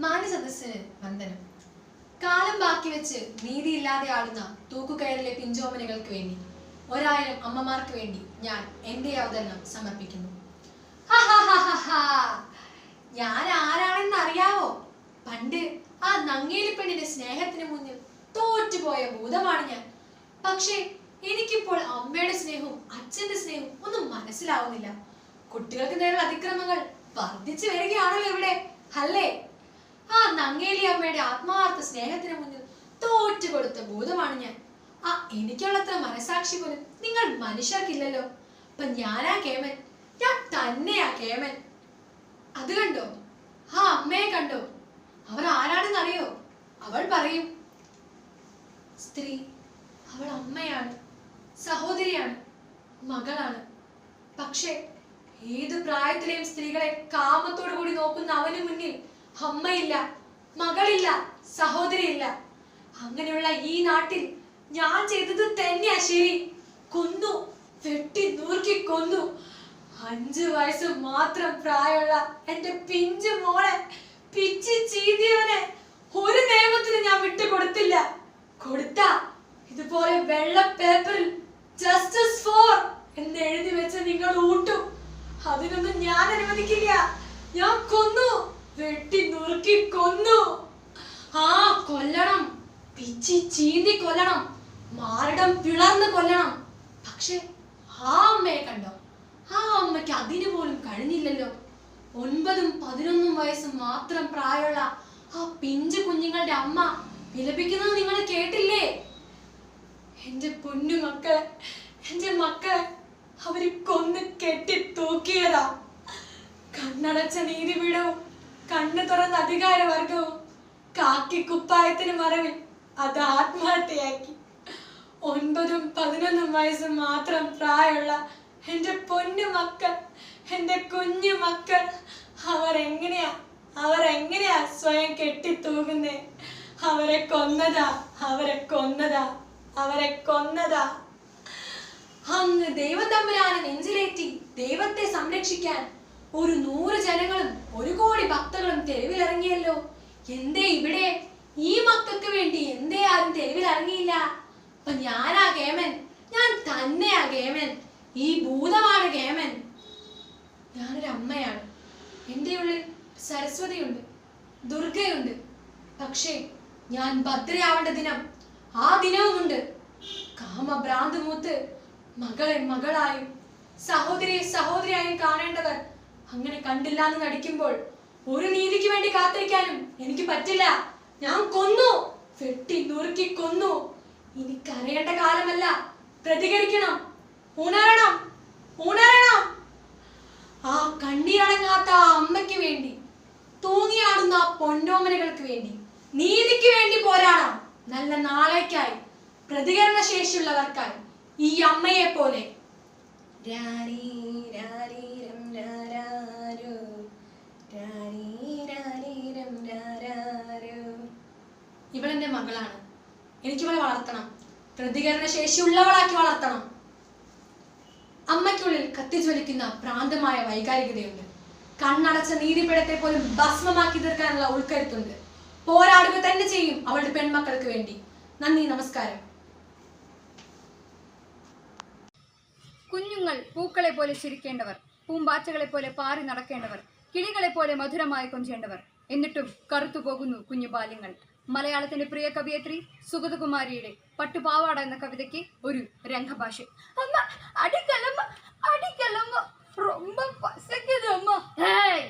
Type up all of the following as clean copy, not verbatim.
മാന്യസദസ്സിന് വന്ദനം. കാലം ബാക്കി വെച്ച് നീതിയില്ലാതെ ആടുന്ന തൂക്കുകയറിലെ പിഞ്ചോമനകൾക്ക് വേണ്ടി 1000 അമ്മമാർക്ക് വേണ്ടി ഞാൻ എൻ്റെ അവതരണം സമർപ്പിക്കുന്നു. ഞാൻ ആരാണെന്ന് അറിയാവോ? പണ്ട് ആ നങ്ങേലി പെണ്ണിന്റെ സ്നേഹത്തിന് മുന്നിൽ തോറ്റുപോയ ഭൂതമാണ് ഞാൻ. പക്ഷേ എനിക്കിപ്പോൾ അമ്മയുടെ സ്നേഹവും അച്ഛന്റെ സ്നേഹവും ഒന്നും മനസ്സിലാവുന്നില്ല. കുട്ടികൾക്ക് നേരെ അതിക്രമങ്ങൾ വർദ്ധിച്ചു വരികയാണല്ലോ ഇവിടെ, അല്ലേ? ആ നങ്ങേലി അമ്മയുടെ ആത്മാർത്ഥ സ്നേഹത്തിന് മുന്നിൽ തോറ്റു കൊടുത്ത ഭൂതമാണ് ഞാൻ. ആ എനിക്കുള്ളത്ര മനസാക്ഷി പോലും നിങ്ങൾ മനുഷ്യർക്കില്ലല്ലോ. അപ്പൊ ഞാനാ കേമൻ, ഞാൻ തന്നെയാ കേമൻ. അത് കണ്ടോ? ആ അമ്മയെ കണ്ടോ? അവർ ആരാണെന്ന് അറിയോ? അവൾ പറയും, സ്ത്രീ അവൾ അമ്മയാണ്, സഹോദരിയാണ്, മകളാണ്. പക്ഷെ ഏതു പ്രായത്തിലെയും സ്ത്രീകളെ കാമത്തോടു കൂടി നോക്കുന്ന അവന് മുന്നിൽ അമ്മയില്ല, മകളില്ല, സഹോദരിയില്ല. അങ്ങനെയുള്ള ഈ നാട്ടിൽ ഞാൻ ചെയ്തത് തന്നെയാ ശരി. കൊന്നു, വെട്ടി നൂർക്കി കൊന്നു. 5 വയസ്സ് മാത്രം പ്രായമുള്ള എന്റെ പിഞ്ചു മോളെ പിച്ചി ചീതിയവനെ ഒരു നിയമത്തിന് ഞാൻ വിട്ടുകൊടുത്തില്ല. കൊടുത്ത ഇതുപോലെ വെള്ള പേപ്പറിൽ ജസ്റ്റിസ് ഫോർ എന്ന് എഴുതി വെച്ച് നിങ്ങൾ ഊട്ടും. അതിനൊന്നും ഞാൻ അനുവദിക്കില്ല. ഞാൻ കൊന്നു, വെട്ടി നുറുക്കി കൊന്നു. ആ കൊല്ലണം, പിച്ചി ചീന്തി കൊല്ലണം, മാറിടം പിളർന്ന് കൊല്ലണം. പക്ഷെ ആ അമ്മയെ കണ്ടോ? ആ അമ്മയ്ക്ക് അതിനു പോലും കഴിഞ്ഞില്ലല്ലോ. 9 11 വയസ്സ് മാത്രം പ്രായമുള്ള ആ പിഞ്ചു കുഞ്ഞുങ്ങളുടെ അമ്മ വിലപിക്കുന്നത് നിങ്ങൾ കേട്ടില്ലേ? എന്റെ പൊന്നു മക്കളെ, എന്റെ മക്കളെ അവര് കൊന്ന് കെട്ടി തൂക്കിയതാ. കണ്ണടച്ച നീതിപീഠവും കണ്ണു തുറന്ന അധികാരവർഗവും കാക്കി കുപ്പായത്തിന് മറവിൽ അത് ആത്മഹത്യയാക്കി. 9 11 വയസ്സ് മാത്രം പ്രായമുള്ള എന്റെ പൊന്നു മക്കൾ, എന്റെ കുഞ്ഞു മക്കൾ, അവരെങ്ങനെയാ സ്വയം കെട്ടിത്തൂകുന്നേ? അവരെ കൊന്നതാ, അവരെ കൊന്നതാ, അവരെ കൊന്നതാ. അങ്ങ് ദൈവതമ്പുരാനെ നെഞ്ചിലേറ്റി ദൈവത്തെ സംരക്ഷിക്കാൻ 100 ജനങ്ങളും 1 കോടി ഭക്തകളും തെരുവിലിറങ്ങിയല്ലോ. എന്തേ ഇവിടെ ഈ മക്കൾക്ക് വേണ്ടി എന്തേ ആരും തെരുവിലിറങ്ങിയില്ല? അപ്പൊ ഞാനാ കേമൻ, ഞാൻ തന്നെയാ കേമൻ. ഈ ഭൂതമാണ് കേമൻ. ഞാനൊരു അമ്മയാണ്. എൻ്റെ ഉള്ളിൽ സരസ്വതിയുണ്ട്, ദുർഗയുണ്ട്. പക്ഷേ ഞാൻ ഭദ്രയാവേണ്ട ദിനം, ആ ദിനവുമുണ്ട്. കാമഭ്രാന്ത് മൂത്ത് മകളെ മകളായും സഹോദരിയെ സഹോദരിയായും കാണേണ്ടവർ അങ്ങനെ കണ്ടില്ല എന്ന് നടിക്കുമ്പോൾ ഒരു നീതിക്ക് വേണ്ടി കാത്തിരിക്കാനും എനിക്ക് പറ്റില്ല. ഞാൻ കൊന്നു, വെട്ടി നുറുക്കി കൊന്നു. ഇനി കരയേണ്ട കാലമല്ല, പ്രതികരിക്കണം, ഉണരണം, ഉണരണം. ആ കണ്ണീരടങ്ങാത്ത ആ അമ്മയ്ക്ക് വേണ്ടി, തൂങ്ങിയാടുന്ന ആ പൊന്നോമനകൾക്ക് വേണ്ടി, നീതിക്ക് വേണ്ടി പോരാടാം. നല്ല നാളേക്കായി, പ്രതികരണ ശേഷിയുള്ളവർക്കായി, ഈ അമ്മയെ പോലെ. ഇവളെന്റെ മകളാണ്. എനിക്കിവളെ വളർത്തണം, പ്രതികരണ ശേഷിയുള്ളവളാക്കി വളർത്തണം. അമ്മയ്ക്കുള്ളിൽ കത്തിജ്വലിക്കുന്ന ഭ്രാന്തമായ വൈകാരികതയുണ്ട്. കണ്ണടച്ച നീതിപീഠത്തെ പോലും ഭസ്മമാക്കി തീർക്കാനുള്ള ഉൾക്കരുത്തുണ്ട്. പോരാടുക തന്നെ ചെയ്യും അവളുടെ പെൺമക്കൾക്ക് വേണ്ടി. നന്ദി, നമസ്കാരം. കുഞ്ഞുങ്ങൾ പൂക്കളെ പോലെ ചിരിക്കേണ്ടവർ, പൂമ്പാറ്റകളെ പോലെ പാറി നടക്കേണ്ടവർ, കിളികളെ പോലെ മധുരമായി കൊഞ്ചേണ്ടവർ. എന്നിട്ടും കറുത്തു പോകുന്നു കുഞ്ഞു ബാല്യങ്ങൾ. മലയാളത്തിന്റെ പ്രിയ കവിയത്രി സുഗതകുമാരിയുടെ പട്ടുപാവാട എന്ന കവിതയ്ക്ക് ഒരു രംഗഭാഷ. അമ്മ അടിക്കലമ്മ, അടിക്കലമ്മ, ரொம்ப பசிக்குது அம்மா. ஏய்,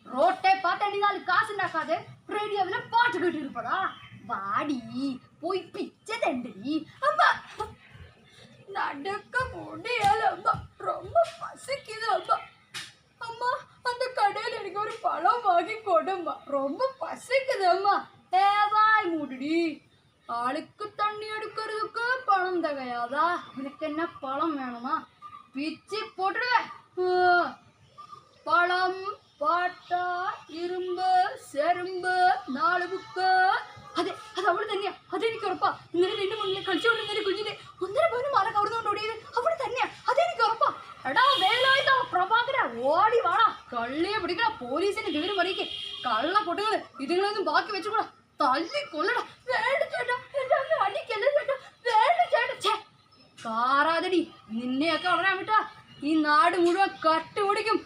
ரோட்டை பார்த்து நீ 4 காசு ഉണ്ടാക്കാതെ റേഡിയോവിലെ പാട്ട് കേട്ടിരിപ്പടാ. വാടി പോയി പിച്ച തണ്ടടി അമ്മ. നടക്ക முடியல அம்மா, ரொம்ப பசிக்குது அம்மா. அம்மா அந்த கடையில் எனக்கு ஒரு பழம் வாங்கி கொடும்மா, ரொம்ப பசிக்குது அம்மா. வாய் மூடுடி. ஆளுக்கு தண்ணி எடுக்கிறதுக்கு பழம் தகையாதா? உனக்கு என்ன பழம் வேணுமா? பிச்சு போட்டுடுவேன். பழம், பாட்டா, ഇരുമ്പ്, ചെറുമ്പ്, 4 ബുക്ക്. അത് അവള് തന്നെയാ. അതെനിക്ക് ഉറപ്പാ. ഇന്നലെ നിന്റെ മുന്നിൽ കളിച്ചുകൊണ്ടിരുന്ന കുഞ്ഞിനെ 1.5 പവന് മാല കവർന്നുകൊണ്ട് ഓടിയത് അവള് തന്നെയാ. അതെനിക്ക് ഉറപ്പാ. എടാ വേലായുധ പ്രഭാകര, ഓടി വാടാ. കള്ളിയെ പിടിക്കണ, പോലീസിന് വിവരം അറിയിക്കേ. കള്ള പൊട്ടുകള് ഇതുങ്ങളൊന്നും ബാക്കി വെച്ചുകൂടാ, തല്ലി കൊല്ലടാ. വേണ്ട ചേട്ടാ, എന്റെ അമ്മ അടിക്കല്ലേ ചേട്ടാ, വേണ്ട ചേട്ടാ. കാറാതടി, നിന്നെയൊക്കെ വളരാൻ വിട്ടാ ഈ നാട് മുഴുവൻ കട്ടുപിടിക്കും.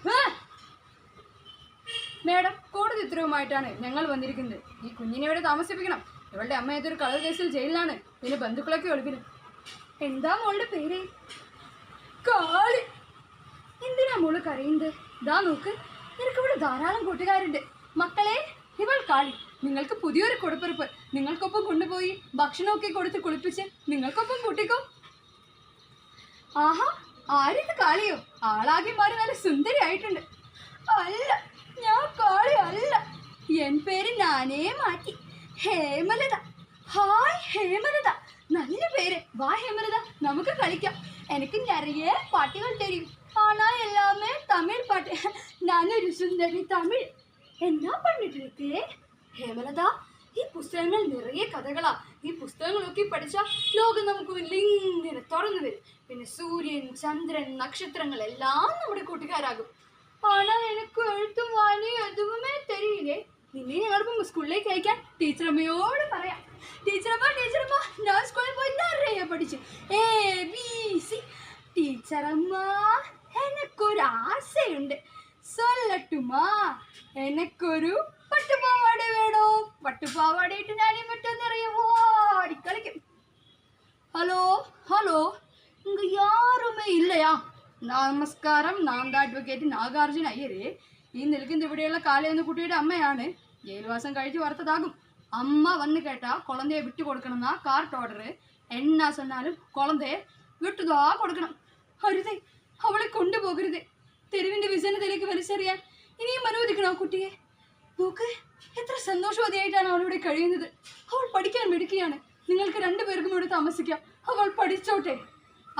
മേഡം, കോടതി ഉത്തരവുമായിട്ടാണ് ഞങ്ങൾ വന്നിരിക്കുന്നത്. ഈ കുഞ്ഞിനെ ഇവിടെ താമസിപ്പിക്കണം. ഇവളുടെ അമ്മ ഏതൊരു കളർ കേസിൽ ജയിലിലാണ്. ഇതിന് ബന്ധുക്കളൊക്കെ ഒളിപ്പിനും. എന്താ മോളുടെ പേര്? കാളി. എന്തിനാ മോള് കരയുന്നത്? ദാ നോക്ക്, നിനക്കിവിടെ ധാരാളം കൂട്ടുകാരുണ്ട്. മക്കളെ, ഇവൾ കാളി. നിങ്ങൾക്ക് പുതിയൊരു കൊടുപ്പുറപ്പ്. നിങ്ങൾക്കൊപ്പം കൊണ്ടുപോയി ഭക്ഷണമൊക്കെ കൊടുത്ത് കുളിപ്പിച്ച് നിങ്ങൾക്കൊപ്പം കൂട്ടിക്കോ. ആഹാ, ആരിത് കാളിയോ? ആളാകെ മാറി നല്ല സുന്ദരി ആയിട്ടുണ്ട്. അല്ല, ഞാൻ കാളി അല്ല. എൻ പേര് ഞാനേ മാറ്റി. ഹേമലത. ഹായ് ഹേമലത, നല്ല പേര്. വാ ഹേമലത, നമുക്ക് കളിക്കാം. എനിക്ക് നിറയെ പാട്ടുകൾ തരും. ആണാ എല്ലാമേ തമിഴ് പാട്ട്. ഞാനൊരു സുന്ദരി തമിഴ്. എന്നാ പണിട്ടിരിക്കേ ഹേമലത? ഈ പുസ്തകങ്ങൾ നിറയെ കഥകളാ. ഈ പുസ്തകങ്ങളൊക്കെ പഠിച്ചാൽ ലോകം നമുക്ക് ഇങ്ങനെ തുറന്നു വരും. പിന്നെ സൂര്യൻ, ചന്ദ്രൻ, നക്ഷത്രങ്ങൾ എല്ലാം നമ്മുടെ കൂട്ടുകാരാകും. ആണാ എനിക്ക് എഴുത്തും വായനയും എതുവുമേ തരില്ലേ. നിന്നെ ഞങ്ങളിപ്പം സ്കൂളിലേക്ക് അയക്കാൻ ടീച്ചറമ്മയോട് പറയാം. ടീച്ചറമ്മ, ഞാൻ സ്കൂളിൽ പോയി നിറയെ പഠിച്ചു. ABC. ടീച്ചറമ്മ, എനക്കൊരു ആശയുണ്ട്, സൊല്ലട്ടുമാ? എനക്കൊരു പട്ടുപാവാട വേണോ? പട്ടുപാവാടയിട്ട് ഞാനീ മറ്റൊന്നറിയാമോ അടിക്കളിക്കും. ഹലോ ഹലോ, இங்க யாருமே இல்லையா? നമസ്കാരം, നാം ദ അഡ്വക്കേറ്റ് നാഗാർജുന അയ്യര്. ഈ നിൽക്കുന്ന ഇവിടെയുള്ള കാലയെന്ന കുട്ടിയുടെ അമ്മയാണ്. ജയിൽവാസം കഴിച്ച് വറുത്തതാകും. അമ്മ വന്ന് കേട്ടാ കുളന്തയെ വിട്ടു കൊടുക്കണമെന്നാ കാർട്ട് ഓർഡർ. എന്നാ சொன்னாலும் കുളന്തയെ വിട്ടുതാ കൊടുക്കണം. അരുതേ, അവളെ കൊണ്ടുപോകരുത്. തെരുവിന്റെ വിജനത്തിലേക്ക് വലിച്ചെറിയാൻ ഇനിയും അനുവദിക്കണം ആ കുട്ടിയെ. നോക്ക്, എത്ര സന്തോഷവതിയായിട്ടാണ് അവളിവിടെ കഴിയുന്നത്. അവൾ പഠിക്കാൻ മിടുക്കിയാണ്. നിങ്ങൾക്ക് രണ്ടുപേർക്കും ഇവിടെ താമസിക്കാം. അവൾ പഠിച്ചോട്ടെ.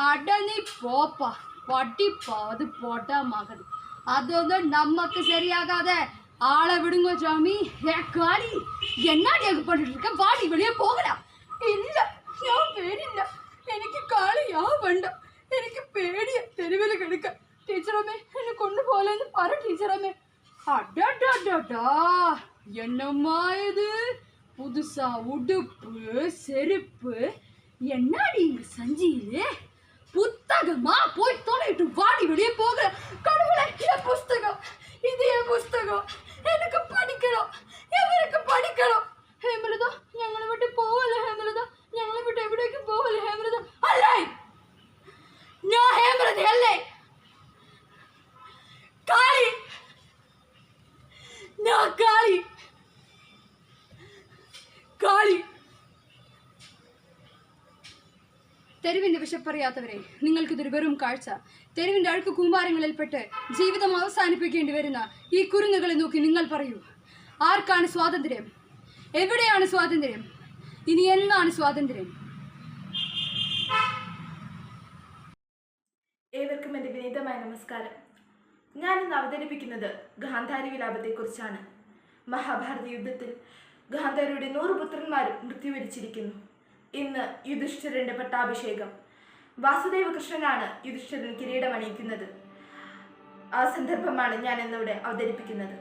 അട നീ പോപ്പാ, പഠിപ്പാ, അത് പോട്ടാ മകൻ. അതൊന്നും നമുക്ക് ശരിയാകാതെ ആളെ വിടുങ്ങോ സ്വാമി. കാളി, എന്നാടി അകപ്പെട്ടിരിക്ക? വാടി, വെളിയെ പോകലാം. ഇല്ല, ഞാൻ പേടില്ല. എനിക്ക് കാളിയാ വേണ്ട. എനിക്ക് പേടിയാ തെരുവിൽ കിടക്കാൻ. ടീച്ചറമ്മേ, എന്നെ കൊണ്ടുപോലെന്ന് പറ ടീച്ചറമ്മേ. அடடடடா, என்னம்மா இது? புதுசா உடுப்பு, செருப்பு, என்னடி இங்க சஞ்சியிலே? புத்தகமா? போய் தொலைட்டு வாடி, வெளியே போக. கடவுளே, என் புஸ்தகம், இது என் புஸ்தகம். எனக்கு படிக்கணும், எவருக்கு படிக்கணும்? ഹേമലത, ഞങ്ങളെ വിട്ട് പോവല്ലേ ഹേമലത? ഞങ്ങളെ വിട്ട് എവിടേക്കും പോവല്ലേ ഹേമലത? അല്ലേ, ഞാൻ ഹേമലത അല്ലേ? കാളി, കാളി, കാളി. തെരുവിന്റെ വിശപ്പറിയാത്തവരെ, നിങ്ങൾക്കിതൊരു വെറും കാഴ്ച. തെരുവിന്റെ അഴുക്ക് കൂമ്പാരങ്ങളിൽപ്പെട്ട് ജീവിതം അവസാനിപ്പിക്കേണ്ടി വരുന്ന ഈ കുരുന്നുകളെ നോക്കി നിങ്ങൾ പറയൂ, ആർക്കാണ് സ്വാതന്ത്ര്യം? എവിടെയാണ് സ്വാതന്ത്ര്യം? ഇനി എന്നാണ് സ്വാതന്ത്ര്യം? ഏവർക്കും എൻ്റെ വിനീതമായ നമസ്കാരം. ഞാനിന്ന് അവതരിപ്പിക്കുന്നത് ഗാന്ധാരി വിലാപത്തെക്കുറിച്ചാണ്. മഹാഭാരത യുദ്ധത്തിൽ ഗാന്ധാരിയുടെ 100 പുത്രന്മാരും മൃത്യുവരിച്ചിരിക്കുന്നു. ഇന്ന് യുധിഷ്ഠിരന്റെ പട്ടാഭിഷേകം. വാസുദേവ കൃഷ്ണനാണ് യുധിഷ്ഠിരൻ കിരീടമണിയിക്കുന്നത്. ആ സന്ദർഭമാണ് ഞാൻ ഇന്നിവിടെ അവതരിപ്പിക്കുന്നത്.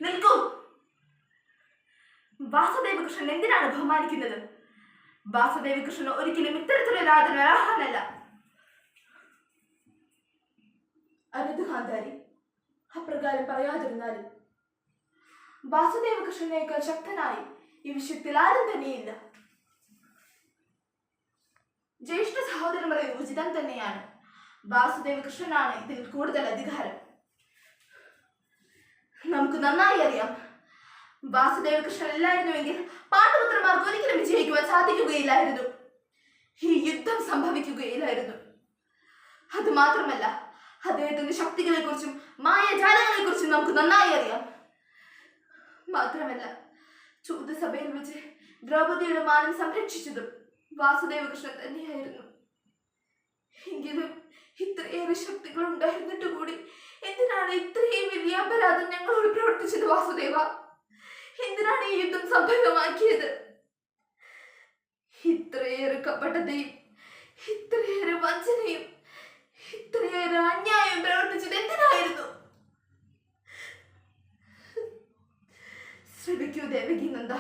നിൽക്കൂ! വാസുദേവ കൃഷ്ണൻ എന്തിനാണ് ബഹുമാനിക്കുന്നത്? വാസുദേവ കൃഷ്ണൻ ഒരിക്കലും ഇത്തരത്തിലൊരു ആദരവല്ല. അരുത് ഗാന്ധാരി, അപ്രകാരം പറയാതിരുന്നാലും. വാസുദേവ കൃഷ്ണനേക്കാൾ ശക്തനായി ഈ വിഷയത്തിൽ ആരും തന്നെയില്ല. ജ്യേഷ്ഠ സഹോദരന്മാരെ ഉചിതം തന്നെയാണ്. വാസുദേവ കൃഷ്ണനാണ് ഇതിൽ കൂടുതൽ അധികാരം. നമുക്ക് നന്നായി അറിയാം, വാസുദേവ കൃഷ്ണൻ ഇല്ലായിരുന്നുവെങ്കിൽ പാണ്ഡുപുത്രന്മാർക്ക് ഒരിക്കലും വിജയിക്കുവാൻ സാധിക്കുകയില്ലായിരുന്നു. ഈ യുദ്ധം സംഭവിക്കുകയില്ലായിരുന്നു. അത് മാത്രമല്ല, അദ്ദേഹത്തിന്റെ ശക്തികളെ കുറിച്ചും മായാജാലങ്ങളെ കുറിച്ചും നമുക്ക് നന്നായി അറിയാം. മാത്രമല്ല, ചൂതസഭയിൽ വെച്ച് ദ്രൗപദിയുടെ മാനം സംരക്ഷിച്ചതും വാസുദേവ കൃഷ്ണൻ തന്നെയായിരുന്നു. എങ്കിലും ഇത്രയേറെ ശക്തികൾ ഉണ്ടായിരുന്നിട്ട് കൂടി എന്തിനാണ് ഇത്രയും വലിയ അപരാധം ഞങ്ങളോട് പ്രവർത്തിച്ചത് വാസുദേവ? എന്തിനാണ് ഈ യുദ്ധം സംഭവമാക്കിയത്? ഇത്രയേറെ കപടതയും ഇത്രയേറെ വഞ്ചനയും ഇത്രയേറെ അന്യായം പ്രവർത്തിച്ച നന്ദ,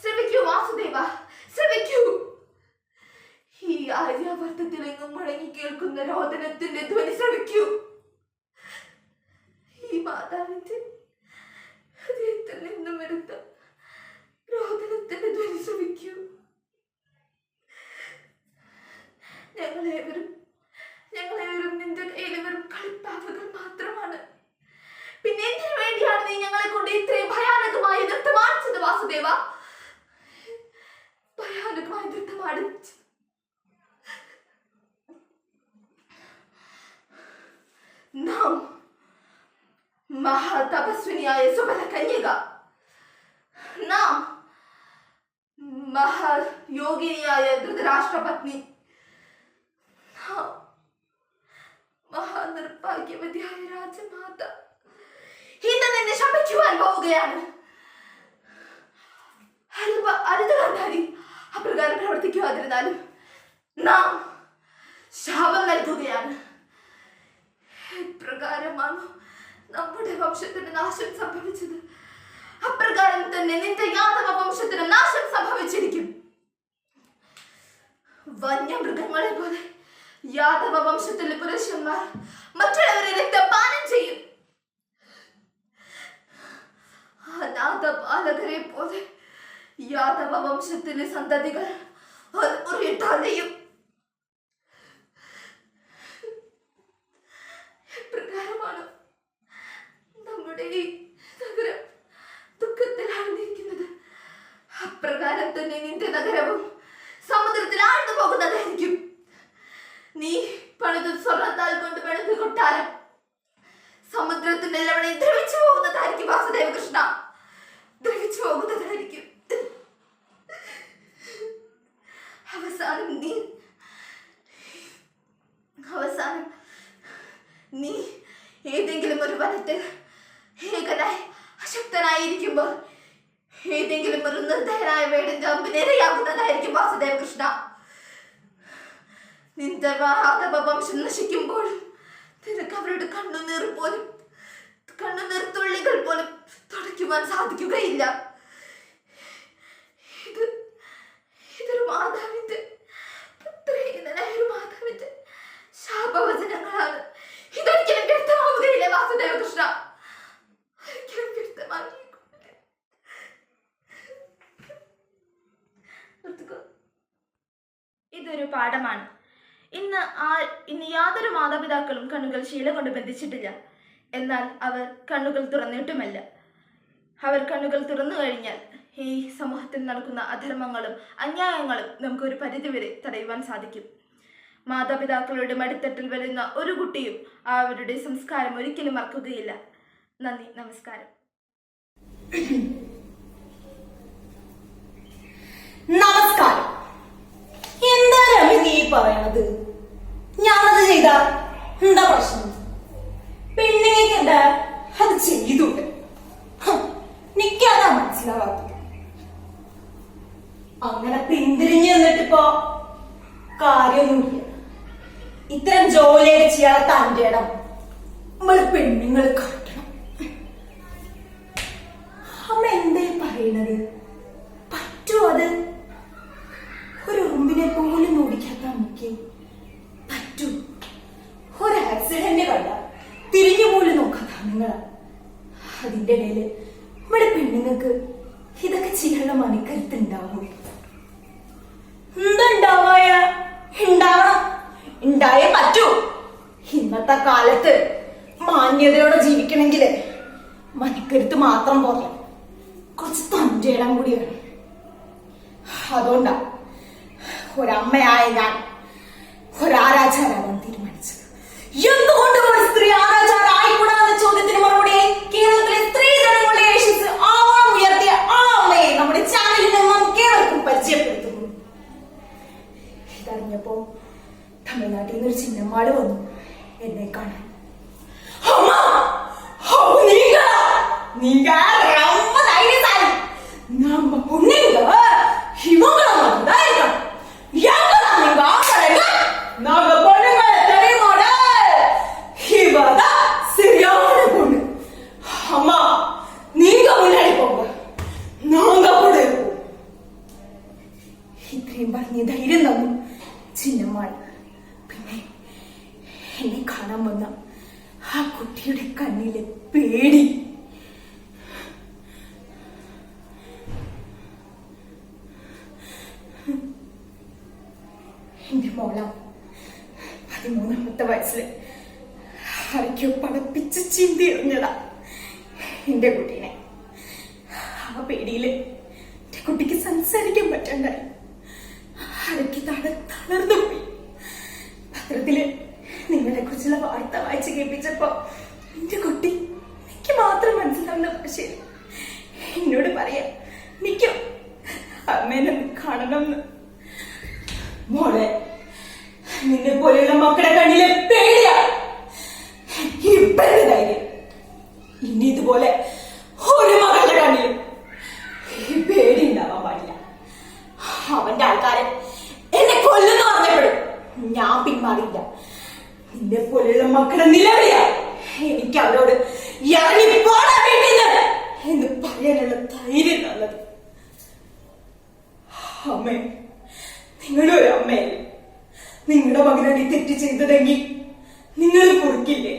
ശ്രമിക്കൂ വാസുദേവ, ശ്രമിക്കൂ. ഈ ആര്യാവർത്തത്തിലെങ്ങും മുഴങ്ങി കേൾക്കുന്ന രോദനത്തിന്റെ ധ്വനി ശ്രമിക്കൂ. ഈ മാതാവിന്റെ ഹൃദയത്തിൽ നിന്നും എടുത്ത രോദനത്തിന്റെ ധ്വനി ശ്രമിക്കൂ. ഞങ്ങളേവരും നിന്റെ കയ്യിൽ വെറും കളിപ്പാവകൾ മാത്രമാണ്. പിന്നെ എന്തിനു വേണ്ടിയാണ് നീ ഞങ്ങളെ കൊണ്ട് ഇത്രയും ഭയാനകമായി നൃത്തമാടിച്ചത് വാസുദേവ? ഭയാനകമായി നൃത്തമാടിച്ചു. നാം മഹാതപസ്വിനിയായ സുബല കന്യക, നാം മഹായോഗിനിയായ ധൃതരാഷ്ട്രപത്നി, നാം മഹാനിർഭാഗ്യവതിയായ രാജമാത ഇന്ന് നിന്നെ ശപിക്കുവാൻ പോവുകയാണ്. അരുത് കണ്ടാരി, അപ്രകാരം പ്രവർത്തിക്കുവാതിരുന്നാലും നാം ശാപം നൽകുകയാണ്. എപ്രകാരമാണ് നമ്മുടെ വംശത്തിന് നാശം സംഭവിച്ചത്, അപ്രകാരം തന്നെ നിന്റെ യാദവ വംശത്തിന് നാശം സംഭവിച്ചിരിക്കും. വന്യമൃഗങ്ങളെ പോലെ യാദവ വംശത്തിലെ പുരുഷന്മാർ മറ്റുള്ളവരെ രക്തപാനം ചെയ്യും. അനാഥപാലകരെ പോലെ യാദവ വംശത്തിലെ സന്തതികൾ ഉറിയിട്ടലയും. എപ്രകാരമാണ് നമ്മുടെ ഈ നഗരം ദുഃഖത്തിൽ ആഴ്ന്നിരിക്കുന്നത്, അപ്രകാരം തന്നെ നിന്റെ നഗരവും സമുദ്രത്തിൽ ആഴ്ന്നു പോകുന്നതായിരിക്കും. നീ പണിത് സ്വർണത്താൽ കൊണ്ട് പണിത് കൊട്ടാരം സമുദ്രത്തിന്റെ ലവണയിൽ ദ്രവിച്ചു പോകുന്നതായിരിക്കും വാസുദേവ കൃഷ്ണ, ദ്രവിച്ചു പോകുന്നതായിരിക്കും. അവസാനം നീ ഏതെങ്കിലും ഒരു വനത്തിൽ ഏകനായി അശക്തനായിരിക്കുമ്പോൾ ഏതെങ്കിലും ഒരു നിർദ്ധയനായ വേടിന്റെ അമ്പിനിരയാകുന്നതായിരിക്കും വാസുദേവ കൃഷ്ണ. നിന്റെ യാദവ വംശം നശിക്കുമ്പോഴും നിനക്ക് അവരുടെ കണ്ണുനീർത്തുള്ളികൾ പോലും തുടയ്ക്കുവാൻ സാധിക്കുകയില്ല. ഇതൊരു മാതാവിന്റെ, പുത്രഹീനനായ ഒരു മാതാവിന്റെ ശാപവചനങ്ങളാണ്. ഇതൊരിക്കലും വ്യക്തമാവുകയില്ല വാസുദേവ കൃഷ്ണ, ഒരിക്കലും വ്യക്തമാകില്ല. ഇതൊരു പാഠമാണ്. ഇന്ന് യാതൊരു മാതാപിതാക്കളും കണ്ണുകൾ ശീല കൊണ്ട് ബന്ധിച്ചിട്ടില്ല. എന്നാൽ അവർ കണ്ണുകൾ തുറന്നിട്ടുമല്ല. അവർ കണ്ണുകൾ തുറന്നു കഴിഞ്ഞാൽ ഈ സമൂഹത്തിൽ നടക്കുന്ന അധർമ്മങ്ങളും അന്യായങ്ങളും നമുക്കൊരു പരിധിവരെ തടയുവാൻ സാധിക്കും. മാതാപിതാക്കളുടെ മടിത്തട്ടിൽ വരുന്ന ഒരു കുട്ടിയും അവരുടെ സംസ്കാരം ഒരിക്കലും മറക്കുകയില്ല. നന്ദി, നമസ്കാരം. നമസ്കാരം. എന്താ രമി നീ പറയണത്? ഞാനത് ചെയ്ത എന്താ പ്രശ്നം? പെണ്ണുങ്ങൾക്ക് എന്താ അത് ചെയ്തൂടെ? നിക്കാതാ മനസ്സിലാവാത്തത്. അങ്ങനെ പിന്തിരിഞ്ഞു നിന്നിട്ടിപ്പോ കാര്യമൊന്നുമില്ല. ഇത്തരം ജോലിയൊക്കെ ചെയ്യാതെ തന്റെ ഇടം നമ്മള് പെണ്ണുങ്ങൾ കാട്ടണം. അമ്മ എന്തേ പറയണത്? പറ്റുമോ അത്? ഒരു ഉറുമ്പിനെ പോലും ഓടിക്കാത്ത അമ്മയ്ക്ക് പറ്റൂ? ഒരു ആക്സിഡന്റ് കണ്ട തിരിഞ്ഞു പോലും നോക്കാത്ത നിങ്ങളാ. അതിന്റെ ഇടയില് നമ്മുടെ പെണ്ണുങ്ങൾക്ക് ഇതൊക്കെ ചെയ്യാനുള്ള മനക്കരുത്തുണ്ടാവും. എന്തുണ്ടാവായ? ഉണ്ടാവണം, ഉണ്ടായേ പറ്റൂ. ഇന്നത്തെ കാലത്ത് മാന്യതയോടെ ജീവിക്കണമെങ്കിൽ മനക്കരുത്ത് മാത്രം പോരാ, കുറച്ച് തഞ്ചേടാൻ കൂടി വേണം. അതുകൊണ്ടാ ഒരമ്മയായ ഞാൻ ഒരാരാചാരാവാൻ തീരുമാനിച്ചത്. എന്തുകൊണ്ട് ഒരു സ്ത്രീ ആരാചാരായിക്കൂടാന്ന ചോദ്യത്തിന് മറുപടി കേരളത്തിലെ സ്ത്രീ ജനങ്ങളുടെ യശസ് ആവോളം ഉയർത്തിയ ആ അമ്മയെ നമ്മുടെ ചാനലിൽ നിന്നും കേരളത്തിൽ പരിചയപ്പെടുത്തുന്നു. ഇതറിഞ്ഞപ്പോ തമിഴ്നാട്ടിൽ നിന്നൊരു ചിന്നമ്മാള് വന്നു എന്നെ കാണാൻ. അമ്മ, நீங்க ரொம்ப தைரியசாலி. நம்ம பொண்ணுங்க இவங்கள மட்டும்தான் இருக்கணும். எங்கடா நீங்க ஆம்பளைங்க? நாங்க பொண்ணுங்க தெரியுமாட? இவதான் சரியான பொண்ணு. அம்மா, நீங்க முன்னாடி போங்க, நாங்க എന്നെ കാണാൻ വന്ന ആ കുട്ടിയുടെ കണ്ണിലെ പേടി. എന്റെ മോള 13ാമത്തെ വയസ്സില് ആരൊക്കെയോ പടപ്പിച്ച് ചിന്തി എറിഞ്ഞതാ എന്റെ കുട്ടീനെ. ആ പേടിയില് എന്റെ കുട്ടിക്ക് സംസാരിക്കാൻ പറ്റണ്ടായി. ആരൊക്കെ തളർന്നു പോയി. പത്രത്തില് നിങ്ങളെ കുറിച്ചുള്ള വാർത്ത വായിച്ച് കേൾപ്പിച്ചപ്പോ എന്റെ കുട്ടി എനിക്ക് മാത്രം മനസ്സിലാവുന്ന ഭാഷയിൽ എന്നോട് പറയാ, നിക്കും അമ്മേനെ കാണണം. മോളെ, നിന്നെ പോലെയുള്ള മക്കളുടെ കണ്ണിലെ പേടിയാ ഇപ്പഴത്തെ ധൈര്യം. ഇനി ഇതുപോലെ ഒരു മകളുടെ കണ്ണിലും ഈ പേടി ഉണ്ടാവാൻ പാടില്ല. അവന്റെ ആൾക്കാരെ എന്നെ കൊല്ലുന്നു പറഞ്ഞപ്പോഴും ഞാൻ പിന്മാറിയില്ല. നിന്നെ പോലെയുള്ള മക്കളുടെ നിലവിളിയാ എനിക്ക് അവരോട് ഇറങ്ങിപ്പോടാ വീട്ടിൽ എന്ന് പറയാനുള്ള ധൈര്യം തന്നത്. അമ്മേ, നിങ്ങളൊരു അമ്മയല്ലേ. നിങ്ങളുടെ മകനാണ് ഈ തെറ്റ് ചെയ്തതെങ്കിൽ നിങ്ങൾ പൊറുക്കില്ലേ?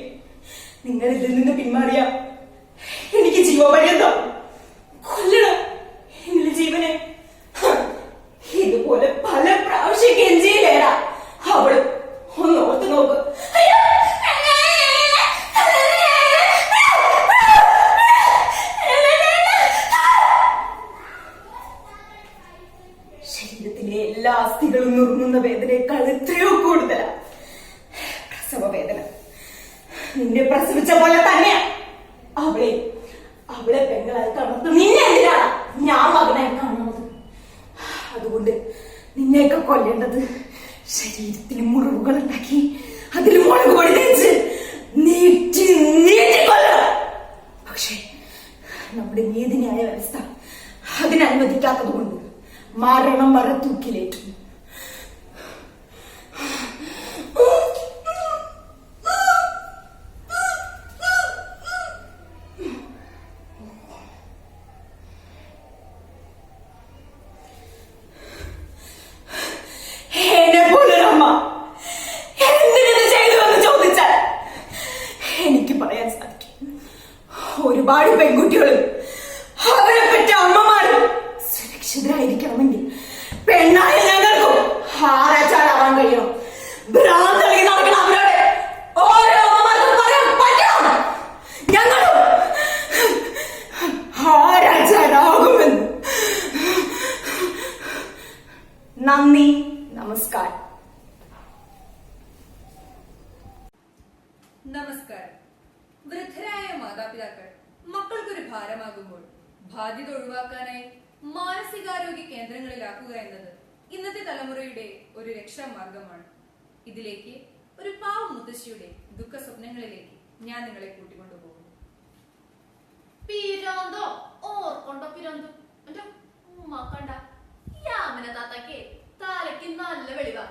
നിങ്ങൾ ഇതിൽ നിന്ന് പിന്മാറിയ എനിക്ക് ജീവപര്യന്തം കൊല്ലണം എന്റെ ജീവനെ. ഇതുപോലെ പല പ്രാവശ്യം കെഞ്ചിയില്ലേടാ അവള്. ഒന്ന് ഓർത്ത് നോക്ക്. ശരീരത്തിലെ എല്ലാ അസ്ഥികളും നുറുങ്ങുന്ന വേദനയേക്കാൾ എത്രയോ കൂടുതലാ പ്രസവ വേദന. നിന്നെ പ്രസവിച്ച പോലെ തന്നെയാ അവളെ പെങ്ങളായി കാണുന്നത്. നിന്നെ എന്തിനാണ് ഞാൻ മകനായി കാണുന്നത്? അതുകൊണ്ട് നിന്നെയൊക്കെ കൊല്ലേണ്ടത് ശരീരത്തിൽ മുറിവുകൾ ഉണ്ടാക്കി അതിൽ മുളക് പൊടി തേച്ച് നീട്ടി കൊല്ലണം. പക്ഷേ നമ്മുടെ നീതിന്യായ വ്യവസ്ഥ അതിനനുവദിക്കാത്തത് കൊണ്ട് മരണം വരെ തൂക്കിലേറ്റും. ഒരുപാട് പെൺകുട്ടികളും അവരെ പറ്റ അമ്മമാരും സുരക്ഷിതരായിരിക്കണമെങ്കിൽ പെണ്ണായ ഞങ്ങൾക്കും ആരാച്ചാടാവാൻ കഴിയണം. ഭ്രാന്തളി നടക്കണം അവരോട് ഓരോ അമ്മമാർക്കും പറയാൻ പറ്റണം. ഞങ്ങളും ആരാച്ചാടാകുമെന്ന്. നന്ദി, നമസ്കാരം. നമസ്കാരം. വൃദ്ധരായ മാതാപിതാക്കൾ മക്കൾക്കൊരു ഭാരമാകുമ്പോൾ ബാധ്യത ഒഴിവാക്കാനായി മാനസികാരോഗ്യ കേന്ദ്രങ്ങളിലാക്കുക എന്നത് ഇന്നത്തെ തലമുറയുടെ ഒരു രക്ഷാമാർഗമാണ്. ഇതിലേക്ക് ഒരു പാവ മുത്തശ്ശിയുടെ ദുഃഖ സ്വപ്നങ്ങളിലേക്ക് ഞാൻ നിങ്ങളെ കൂട്ടിക്കൊണ്ടുപോകും. പിരാന്തോ ഓർക്കൊണ്ടോ പിരാന്തോ എന്റെ ഉമ്മാക്കണ്ട യാമന താത്താക്കേ തലക്ക് നല്ല വെളിവാ.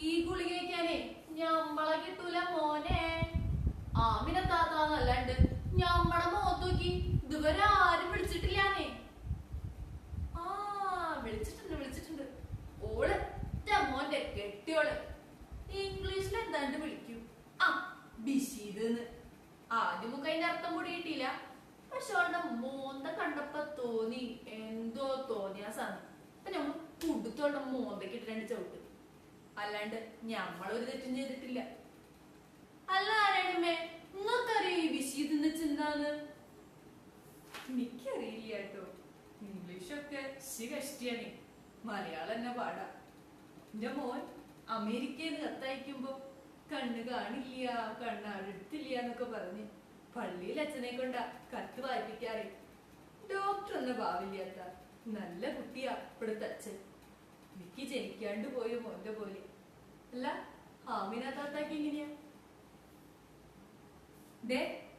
ഈ ഗുളിക കഴിക്കാനേ ഞമ്മളെ കിട്ടൂല മോനെ. ആമിന താത്താന്നല്ലാണ്ട് ഞമ്മടെ മുഖത്ത് നോക്കി ഇതുവരെ ആരും വിളിച്ചിട്ടില്ലാന്നേ. ആ വിളിച്ചിട്ടുണ്ട്. ഓള് മോന്റെ കെട്ടിയോള് ഇംഗ്ലീഷിൽ എന്താണ്ട് വിളിക്കും. ആ ബിഷീദ്. ആദ്യമൊക്കെ അതിന്റെ അർത്ഥം കൂടി കിട്ടിയില്ല. പക്ഷെ അവളുടെ മോന്ത കണ്ടപ്പോ തോന്നി എന്തോ തോന്നിയ സാധനം. അപ്പൊ ഞമ്മള് കുടുത്തോളുടെ മോന്തക്ക് ഇട്ട് ചവിട്ട്. അല്ലാണ്ട് ഞമ്മളൊരു തെറ്റും ചെയ്തിട്ടില്ല. അല്ല ആരാണമ്മേ, നിങ്ങൾക്കറിയോ ഈ ബിഷീദ് എന്താന്ന്? എനിക്കറിയില്ല കേട്ടോ. ഇംഗ്ലീഷൊക്കെ കഷ്ടിയാണ്, മലയാളം തന്നെ പാടാ. എന്റെ മോൻ അമേരിക്കയിൽ നിന്ന് കത്തയക്കുമ്പോ കണ്ണ് കാണില്ല, കണ്ണ് അടുത്തില്ല എന്നൊക്കെ പറഞ്ഞ് പള്ളിയിൽ അച്ഛനെ കൊണ്ടാ കത്ത് വായിപ്പിക്കാറ്. ഡോക്ടർ ഒന്നും ഭാവില്ലാത്ത നല്ല കുട്ടിയാ ഇപ്പോഴത്തെ അച്ഛൻ. എനിക്ക് ജനിക്കാണ്ട് പോയ മോന്റെ പോലെ. അല്ല ആമിന താത്താക്ക് എങ്ങനെയാ?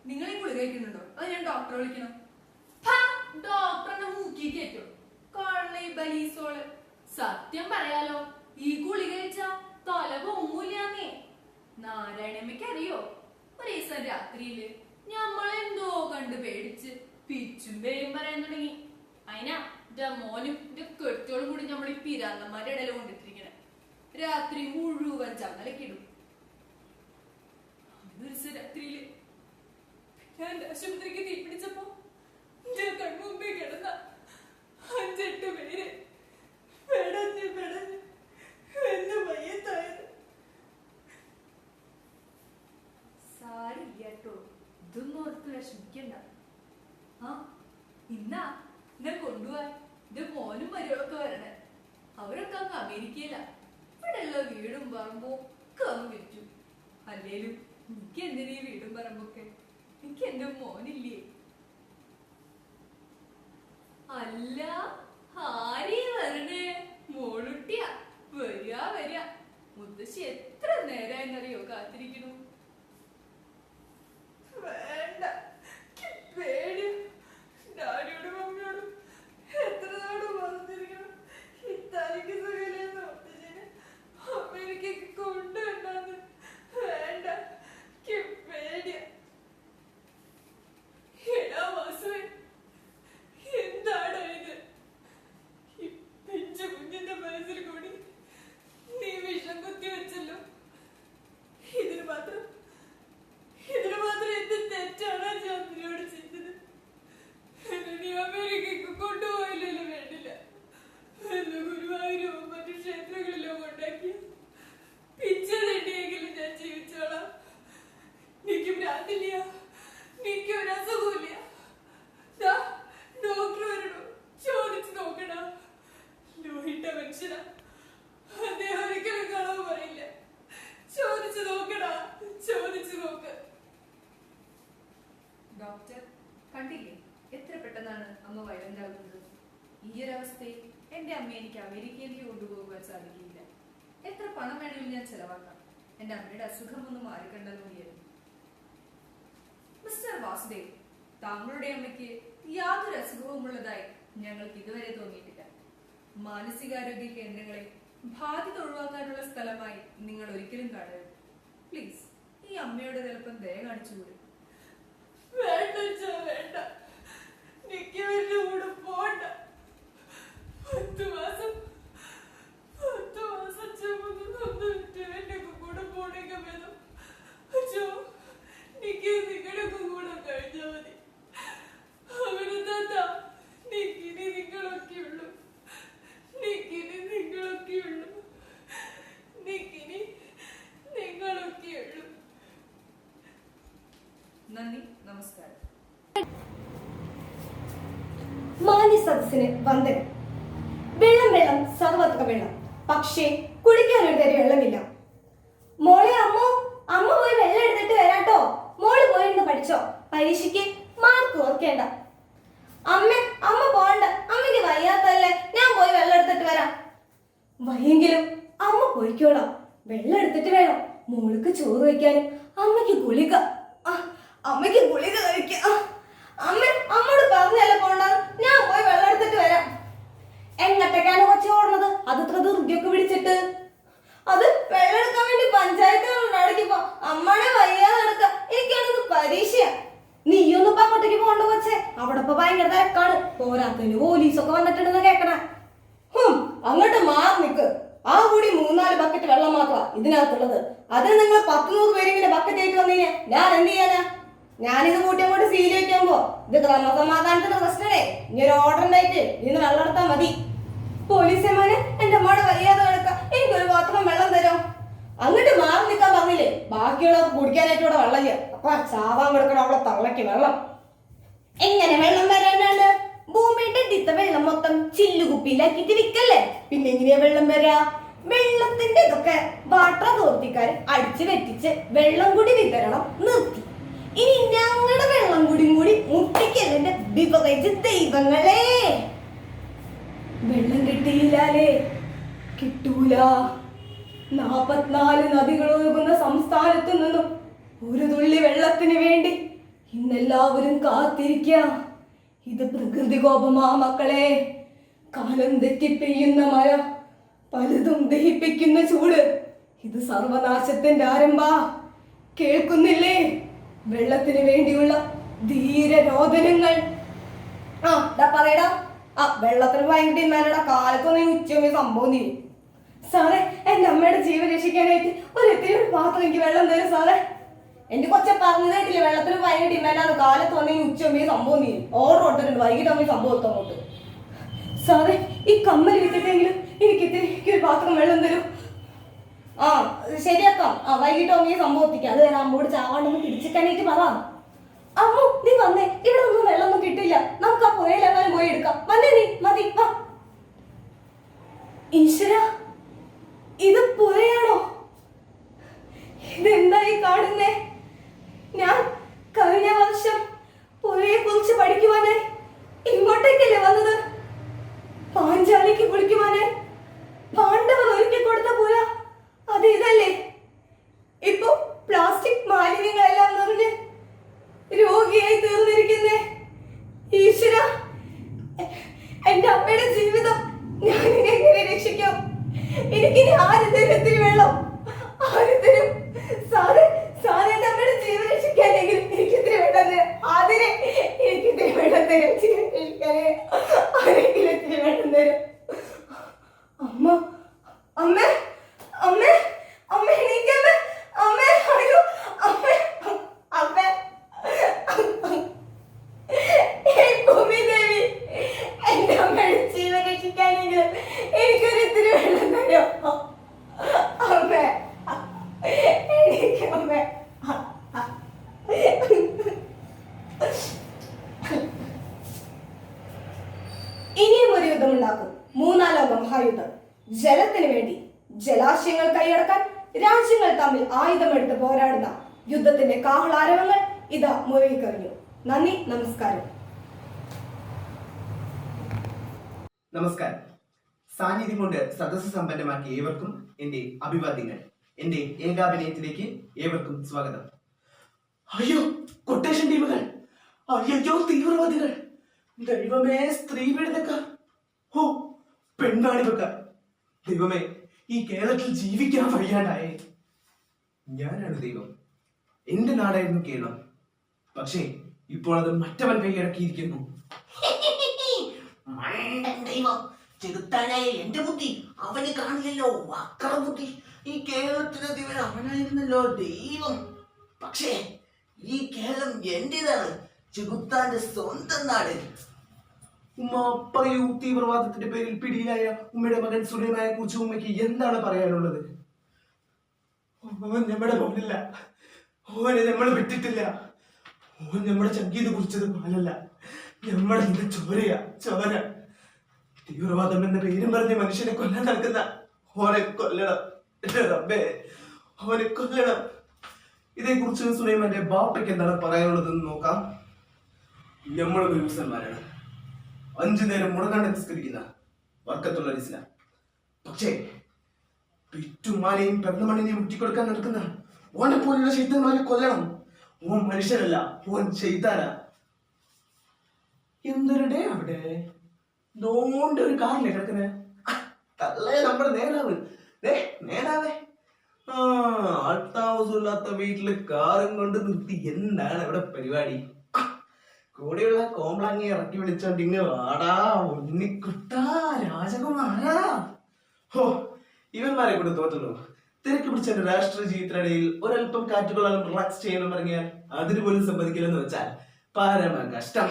നിങ്ങൾ ഈ ഗുളിക കഴിക്കുന്നുണ്ടോ? അത് ഞാൻ ഡോക്ടറെ വിളിക്കണം. ഡോക്ടറിനെ മൂക്കി കേട്ടോ കൊള്ളി ബലീസോള്. സത്യം പറയാലോ, ഈ ഗുളിക കഴിച്ചാ തല പൊങ്ങൂലാന്നേ. നാരായണമ്മയ്ക്ക് അറിയോ, ഒരു ദിവസം രാത്രിയില് ഞമ്മളെന്തോ കണ്ട് പേടിച്ച് പിച്ചും പേരും പറയാൻ തുടങ്ങി. അതിനാ എന്റെ മോനും എന്റെ കെട്ടിയോളും കൂടി നമ്മൾ ഈ പിരാന്തന്മാരുടെ ഇടയിൽ കൊണ്ടിട്ടിരിക്കണേ. രാത്രി മുഴുവൻ ചങ്ങലക്കിടും. രാത്രിയില് ഞാൻ ആശുപത്രിക്ക് തീപിടിച്ചപ്പോ ഞാൻ കൺമുമ്പേ കിടന്ന 5-8 പേര് പെടഞ്ഞ് പെടഞ്ഞ് എന്നെ മയ്യത്തായത്. സാരില്ല കേട്ടോ, ഇതൊന്നും ഓർത്ത് വിഷമിക്കണ്ട. ആ ഇന്നാ എന്നെ കൊണ്ടുപോവാൻ എന്റെ മോനും മരുമൊക്കെ വരണേ. അവരൊക്കെ അങ്ങ് അമേരിക്കയില. ഇവിടെയുള്ള വീടും പറമ്പും ഒക്കെ അങ്ങ് വിറ്റു. അല്ലേലും എനിക്ക് എന്തിനീ വീടും പറമ്പൊക്കെ, എനിക്ക് എന്റെ മോനില്ലേ. അല്ല ആരീ വരണേ? മോളുട്ടിയാ. വരിക വരിക. മുത്തശ്ശി എത്ര നേരായെന്നറിയോ കാത്തിരിക്കണു. വേണ്ട, പേടി. ഡാഡിയോടും മമ്മിയോടും എത്ര നാട് പറഞ്ഞിരിക്കണം ഇത്താലിക്ക് സുഖമില്ലെന്ന് മുത്തശ്ശിനെ അമേരിക്കക്ക് കൊണ്ടുവന്നാന്ന്. വേണ്ട, പേടിയ. എടാ വാസുവേ, എന്താണ് ഇത്? ഈ പിഞ്ചു കുഞ്ഞിന്റെ മനസ്സിൽ കൂടി നീ വിഷം കുത്തി വെച്ചല്ലോ. ഇതിന് മാത്രം എന്ത് തെറ്റാണ് ചന്ദ്രയോട് ചെയ്തത്? നീ അമേരിക്കക്ക് കൊണ്ടുപോയില്ലല്ലോ, വേണ്ടില്ല. എന്നെ ഗുരുവായൂരോ മറ്റു ക്ഷേത്രങ്ങളിലോ കൊണ്ടാക്കി പിച്ച തേണ്ടിയെങ്കിലും ഞാൻ ജീവിച്ചോളാം. നീക്ക് ഭ്രാന്തില്ല, നീക്ക് ഒരു അസുഖമില്ല. ഡോക്ടർ വരണോ? ചോദിച്ചു നോക്കണ. ലോഹിട്ട മനുഷ്യനാ, അദ്ദേഹം ഒരിക്കലും കളവ് പറയില്ല. ചോദിച്ചു നോക്കടാ, ചോദിച്ചു നോക്ക്. ഡോക്ടർ കണ്ടില്ലേ എത്ര പെട്ടെന്നാണ് അമ്മ വയലന്റ് ആകുന്നത്. ഈ ഒരു അവസ്ഥയിൽ എന്റെ അമ്മയെ എനിക്ക് അമേരിക്കയിലേക്ക് കൊണ്ടുപോകാൻ സാധിക്കില്ല. എത്ര പണം വേണമെങ്കിലും ഞാൻ ചെലവാക്കാം. എന്റെ അമ്മയുടെ അസുഖം ഒന്ന് മാറിക്കണ്ടാൽ മതിയായിരുന്നു. മിസ്റ്റർ വാസുദേവ്, താങ്കളുടെ അമ്മയ്ക്ക് യാതൊരു അസുഖവും ഉള്ളതായി ഞങ്ങൾക്ക് ഇതുവരെ തോന്നിയിട്ടില്ല. മാനസികാരോഗ്യ കേന്ദ്രങ്ങളെ ബാധ്യത ഒഴിവാക്കാനുള്ള സ്ഥലമായി നിങ്ങൾ ഒരിക്കലും കാണരുത്. പ്ലീസ് ഈ അമ്മയുടെ ചിലപ്പം ദയ കാണിച്ചുകൂടെ? വേണ്ട വേണ്ട, എനിക്ക് അവരുടെ കൂടെ പോണ്ട. 10 മാസം ചുമന്നൊന്ന് വിറ്റ് എന്റെ കൂടെ പോണേക്കെ വേണം. അച്ഛോ, എനിക്ക് നിങ്ങളൊക്കെ കൂടെ കഴിഞ്ഞാൽ മതി. അവരെന്താ, നിക്കിനി നിങ്ങളൊക്കെയുള്ളൂ, നിക്കിനി നിങ്ങളൊക്കെയുള്ളൂ, നിക്കിനി നിങ്ങളൊക്കെയുള്ളൂ. നന്ദി, നമസ്കാരം. മാന്യ സദസ്സിന് വന്ദനം. വെള്ളം വെള്ളം സർവത്ര വെള്ളം, പക്ഷേ കുടിക്കാൻ ഒരു തരി വെള്ളമില്ല. മോളെ അമ്മ പോയി വെള്ളം എടുത്തിട്ട് വരാട്ടോ. മോള് പോയിരുന്ന് പഠിച്ചോ, പരീക്ഷയ്ക്ക് മാർക്ക് ഓർക്കേണ്ട. അമ്മ പോണ്ട, അമ്മയ്ക്ക് വയ്യാത്തല്ലേ, ഞാൻ പോയി വെള്ളം എടുത്തിട്ട് വരാം. വയ്യെങ്കിലും അമ്മ പോയിക്കോളാം. വെള്ളം എടുത്തിട്ട് വേണം മോൾക്ക് ചോറ് വയ്ക്കാനും. അമ്മയ്ക്ക് ഗുളിക കഴിക്കാം. അമ്മോട് പറഞ്ഞല്ലേ പോണ്ടെന്ന്. ഞാൻ പോയി വെള്ളം എടുത്തിട്ട് വരാം. എങ്ങോട്ടേക്കാണ് കൊച്ചു ഓടുന്നത്? അത് ഇത്ര ധൃതിയൊക്കെ പിടിച്ചിട്ട്. അത് വെള്ളം എടുക്കാൻ വേണ്ടി പഞ്ചായത്ത് അമ്മടെ വയ്യാതെ നടക്ക. എനിക്കാണെന്ന് പരീക്ഷയാ. നീയൊന്നും അങ്ങോട്ടേക്ക് പോണ്ട കൊച്ചേ, അവിടെ ഇപ്പൊ ഭയങ്കര തിരക്കാണ്. പോരാത്തതിന് പോലീസൊക്കെ വന്നിട്ടുണ്ടെന്ന് കേക്കണേ. അങ്ങോട്ട് മാറി നിക്ക്. ആ കൂടി 3-4 ബക്കറ്റ് വെള്ളം മാത്രമാ ഇതിനകത്തുള്ളത്. അതിന് നിങ്ങൾ 10-100 പേര് ഇങ്ങനെ ബക്കറ്റ് ആയിട്ട് വന്നീനെ ഞാൻ എന്ത് ചെയ്യാനാ? ഞാനിത് കൂട്ടി അങ്ങോട്ട് സീൽ വെക്കുമ്പോ ഇത് ക്രമസമാധാനത്തിന്റെ പ്രശ്നമേ. ഇനി ഒരു ഓർഡർ ഉണ്ടായിട്ട് ഇന്ന് വെള്ളം എടുത്താൽ മതി. പോലീസന്മാര് എന്റെ അമ്മയുടെ വയ്യാതെ കിടക്കാം, എനിക്കൊരു പാത്രം വെള്ളം തരും. അങ്ങോട്ട് മാറി നിൽക്കാൻ പറഞ്ഞില്ലേ? ബാക്കിയുള്ളവർ കുടിക്കാനായിട്ട് ഇവിടെ വെള്ളമില്ല. അപ്പൊ ചാവാൻ കൊടുക്കണം അവളെ തള്ളയ്ക്ക് വെള്ളം. എങ്ങനെ വെള്ളം വരാനാണ്? ഭൂമിയുടെ അടിത്ത വെള്ളം മൊത്തം ചില്ലുകുപ്പിയിലാക്കിട്ട് വിൽക്കല്ലേ, പിന്നെ എങ്ങനെയാ വെള്ളം വരാ? വെള്ളത്തിന്റെ ഇതൊക്കെ വാട്ടർ അതോറിറ്റിക്കാർ അടിച്ചു വെട്ടിച്ച് വെള്ളം കൂടി വിതരണം നിർത്തി. ഇനി ഞങ്ങളുടെ വെള്ളം കൂടി മുട്ടിക്കല്ലേ ബിവറേജ് ദൈവങ്ങളെ. വെള്ളം കിട്ടിയില്ലേ? കിട്ടൂല. 44 നദികൾ ഒഴുകുന്ന സംസ്ഥാനത്തു നിന്നും ഒരു തുള്ളി വെള്ളത്തിന് വേണ്ടി ഇന്നെല്ലാവരും കാത്തിരിക്കുക. ഇത് പ്രകൃതി കോപമാ മക്കളെ. കാലം തെറ്റി പെയ്യുന്ന മഴ, പലതും ദഹിപ്പിക്കുന്ന ചൂട്, ഇത് സർവനാശത്തിന്റെ ആരംഭാ. കേൾക്കുന്നില്ലേ വെള്ളത്തിന് വേണ്ടിയുള്ള ധീരരോദനങ്ങൾ? പറയടാ. വെള്ളത്തിന് ഭയങ്കര ഡിമാൻഡാ. കാലത്തൊന്നും ഉച്ചയൊക്കെ സംഭവം ചെയ്യും. സാറേ, എന്റെ അമ്മയുടെ ജീവൻ രക്ഷിക്കാനായിട്ട് ഒരു പാത്രം എനിക്ക് വെള്ളം തരും സാറേ. എന്റെ കൊച്ചെ പറഞ്ഞതായിട്ടില്ല, വെള്ളത്തിന് ഭയങ്കര ഡിമാൻഡാണ്. കാലത്ത് വന്നെങ്കിൽ ഉച്ചയാകുമ്പോൾ സംഭവം നീ ഓർഡർ കൊടുത്തിട്ടുണ്ട്, വൈകിട്ടാകുമ്പോൾ സംഭവം എത്തും അങ്ങോട്ട്. സാറേ ഈ കമ്മൽ വിറ്റിട്ടെങ്കിലും എനിക്ക് ഒരു പാത്രം വെള്ളം തരും. ആ ശരിയാക്കാം. ആ വൈകിട്ടാകുമ്പോൾ ഈ സംഭവം എത്തിക്കാം. അത് വരെ അമ്മോട് ചാവാണ്ടൊന്ന് പിടിച്ചിട്ടാനായിട്ട് പറ. അമ്മു നീ വന്നേ, ഇവിടെ ഒന്നും വെള്ളമൊന്നും കിട്ടില്ല, നമുക്ക് ആ പുഴയിലെങ്ങാനും പോയി എടുക്കാം. വന്നേ നീ, മതി വാ. ഈശ്വര, ഇത് പുഴയാണോ? ഇതെന്തായി കാണുന്നേ? ഞാൻ കഴിഞ്ഞ വർഷം പുഴയെ കുറിച്ച് പഠിക്കുവാനായി ഇങ്ങോട്ടേക്കല്ലേ വന്നത്. പാഞ്ചാലിക്ക് കുളിക്കുവാനായി പാണ്ഡവർ ഒരുക്കി കൊടുത്ത പുഴ അത് ഇതല്ലേ? ഇപ്പൊ പ്ലാസ്റ്റിക് മാലിന്യങ്ങളെല്ലാം നിറഞ്ഞ് രോഗിയായി തീർന്നിരിക്കുന്നേ. ഈശ്വര, എന്റെ അമ്മയുടെ ജീവിതം ഞാൻ എങ്ങനെ രക്ഷിക്കാം? എനിക്കിനി ആര് തരും ഇത്തിരി വെള്ളം? ആര് തരും? സാറേ എന്റെ അമ്മയുടെ ജീവൻ രക്ഷിക്കാനെങ്കിൽ എനിക്ക് ഇത്തിരി വെള്ളം തരും. അതിനെ എനിക്ക് ഇത്തിരി വെള്ളം തരും. ജീവൻ രക്ഷിക്കാനേ ആരെങ്കിലും ഇത്തിരി വെള്ളം തരും. അമ്മ അമ്മേ അമ്മേ അമ്മ എണീക്കമ്മേ. അമ്മേ അയ്യോ അമ്മേ അമ്മേ. ഭൂമി ദേവി, എന്റെ അമ്മയുടെ ജീവൻ രക്ഷിക്കാനെങ്കിലും എനിക്കൊരു ഇത്തിരി വെള്ളം തരുമോ? അമ്മേ എണീക്കമ്മേ. ഇനിയും ഒരു യുദ്ധം ഉണ്ടാക്കും, മൂന്നാം ലോക മഹായുദ്ധം. ജലത്തിന് വേണ്ടി ജലാശയങ്ങൾ കൈയടക്കാൻ രാജ്യങ്ങൾ തമ്മിൽ ആയുധമെടുത്ത് പോരാടുന്ന യുദ്ധത്തിന്റെ കാഹളാരവങ്ങൾ ഇതാ മുഴങ്ങിക്കഴിഞ്ഞു. നന്ദി, നമസ്കാരം. നമസ്കാരം. സാന്നിധ്യം കൊണ്ട് സദസ്സ് സമ്പന്നമാക്കിയ ഏവർക്കും എന്റെ അഭിവാദ്യങ്ങൾ. എന്റെ ഏകാഭിനയത്തിലേക്ക് ഏവർക്കും സ്വാഗതം. അയ്യോ കൊട്ടേഷൻ ടീമുകൾ, അയ്യോ തീവ്രവാദികൾ, ദൈവമേ സ്ത്രീ പീഡനക്കാർ, ഓ പെൺവാണിഭക്കാർ, ദൈവമേ ഈ കേരളത്തിൽ ജീവിക്കാൻ വയ്യാണ്ടായേ. ഞാനാണ് ദൈവം, എന്റെ നാടായിരുന്നു കേരളം. പക്ഷേ ഇപ്പോൾ അത് മറ്റവൻ കൈയടക്കിയിരിക്കുന്നു. ദൈവം ചെറുത്താനായ എന്റെ ബുദ്ധി അവന് കാണില്ലല്ലോ. വക്ര ബുദ്ധി. ഈ കേരളത്തിന് ദിവൻ അവനായിരുന്നല്ലോ ദൈവം. പക്ഷേ ഈ കേരളം എന്റേതാണ്, ചെകുത്താന്റെ സ്വന്തം നാട്. ഉമ്മ പറയൂ, തീവ്രവാദത്തിന്റെ പേരിൽ പിടിയിലായ ഉമ്മയുടെ മകൻ സുലൈമാനെ കുറിച്ച് ഉമ്മയ്ക്ക് എന്താണ് പറയാനുള്ളത്? ഓൻ നമ്മുടെ മോനല്ല, ഓനെ നമ്മൾ വിട്ടിട്ടില്ല. ഓൻ നമ്മുടെ ചങ്കീത് കുറിച്ചത് പാലല്ല, നമ്മുടെ ഇന്ന് ചോരയാ, ചോര. തീവ്രവാദം എന്ന പേരും പറഞ്ഞ് മനുഷ്യനെ കൊല്ലാൻ നടക്കുന്ന ഓനെ കൊല്ലണം. റബ്ബേ, ഓനെ കൊല്ലണം. ഇതേക്കുറിച്ച് സുലൈമാന്റെ ബാപ്പയ്ക്ക് എന്താണ് പറയാനുള്ളതെന്ന് നോക്കാം. നമ്മളൊരു മുസൽമാനാണ്, 5 നേരം മുടങ്ങാണ്ട് നിസ്കരിക്കുന്ന വർക്കത്തുള്ള ഇസ്ലാം. പക്ഷേ പിറ്റുമാനെയും പെരുന്നമണിനെയും വിട്ടിക്കൊടുക്കാൻ നടക്കുന്ന ഓനെ പോലുള്ള ശൈത്താന്മാരെ കൊല്ലണം. ഓൻ മനുഷ്യരല്ല, ഓൻ ചെയ്താനാ. എന്തൊരുടേ അവിടെ നോണ്ട ഒരു കാറില്ലേ കിടക്കുന്നേ? തള്ളേ നമ്മുടെ നേതാവ്, നേതാവേ. ആൾത്താമസമില്ലാത്ത വീട്ടില് കാറും കൊണ്ട് നിർത്തി എന്താണ് ഇവിടെ പരിപാടി? കൂടെയുള്ള കോംപ്ലാങ്ങി ഇറക്കി വിളിച്ചോണ്ട് ഇങ്ങ് വാടാ ഉണ്ണിക്കുട്ടാ രാജകുമാരാ. ഹോ, ഇവന്മാരെ കൊണ്ട് തോറ്റല്ലോ. തിരക്ക് പിടിച്ച രാഷ്ട്രീയ ജീവിതത്തിനിടയിൽ ഒരല്പം കാറ്റുകൊള്ളാനും റിലാക്സ് ചെയ്യണം ഇറങ്ങിയാൽ അതിന് പോലും സമ്മതിക്കില്ലെന്ന് വെച്ചാൽ പരമ കഷ്ടം.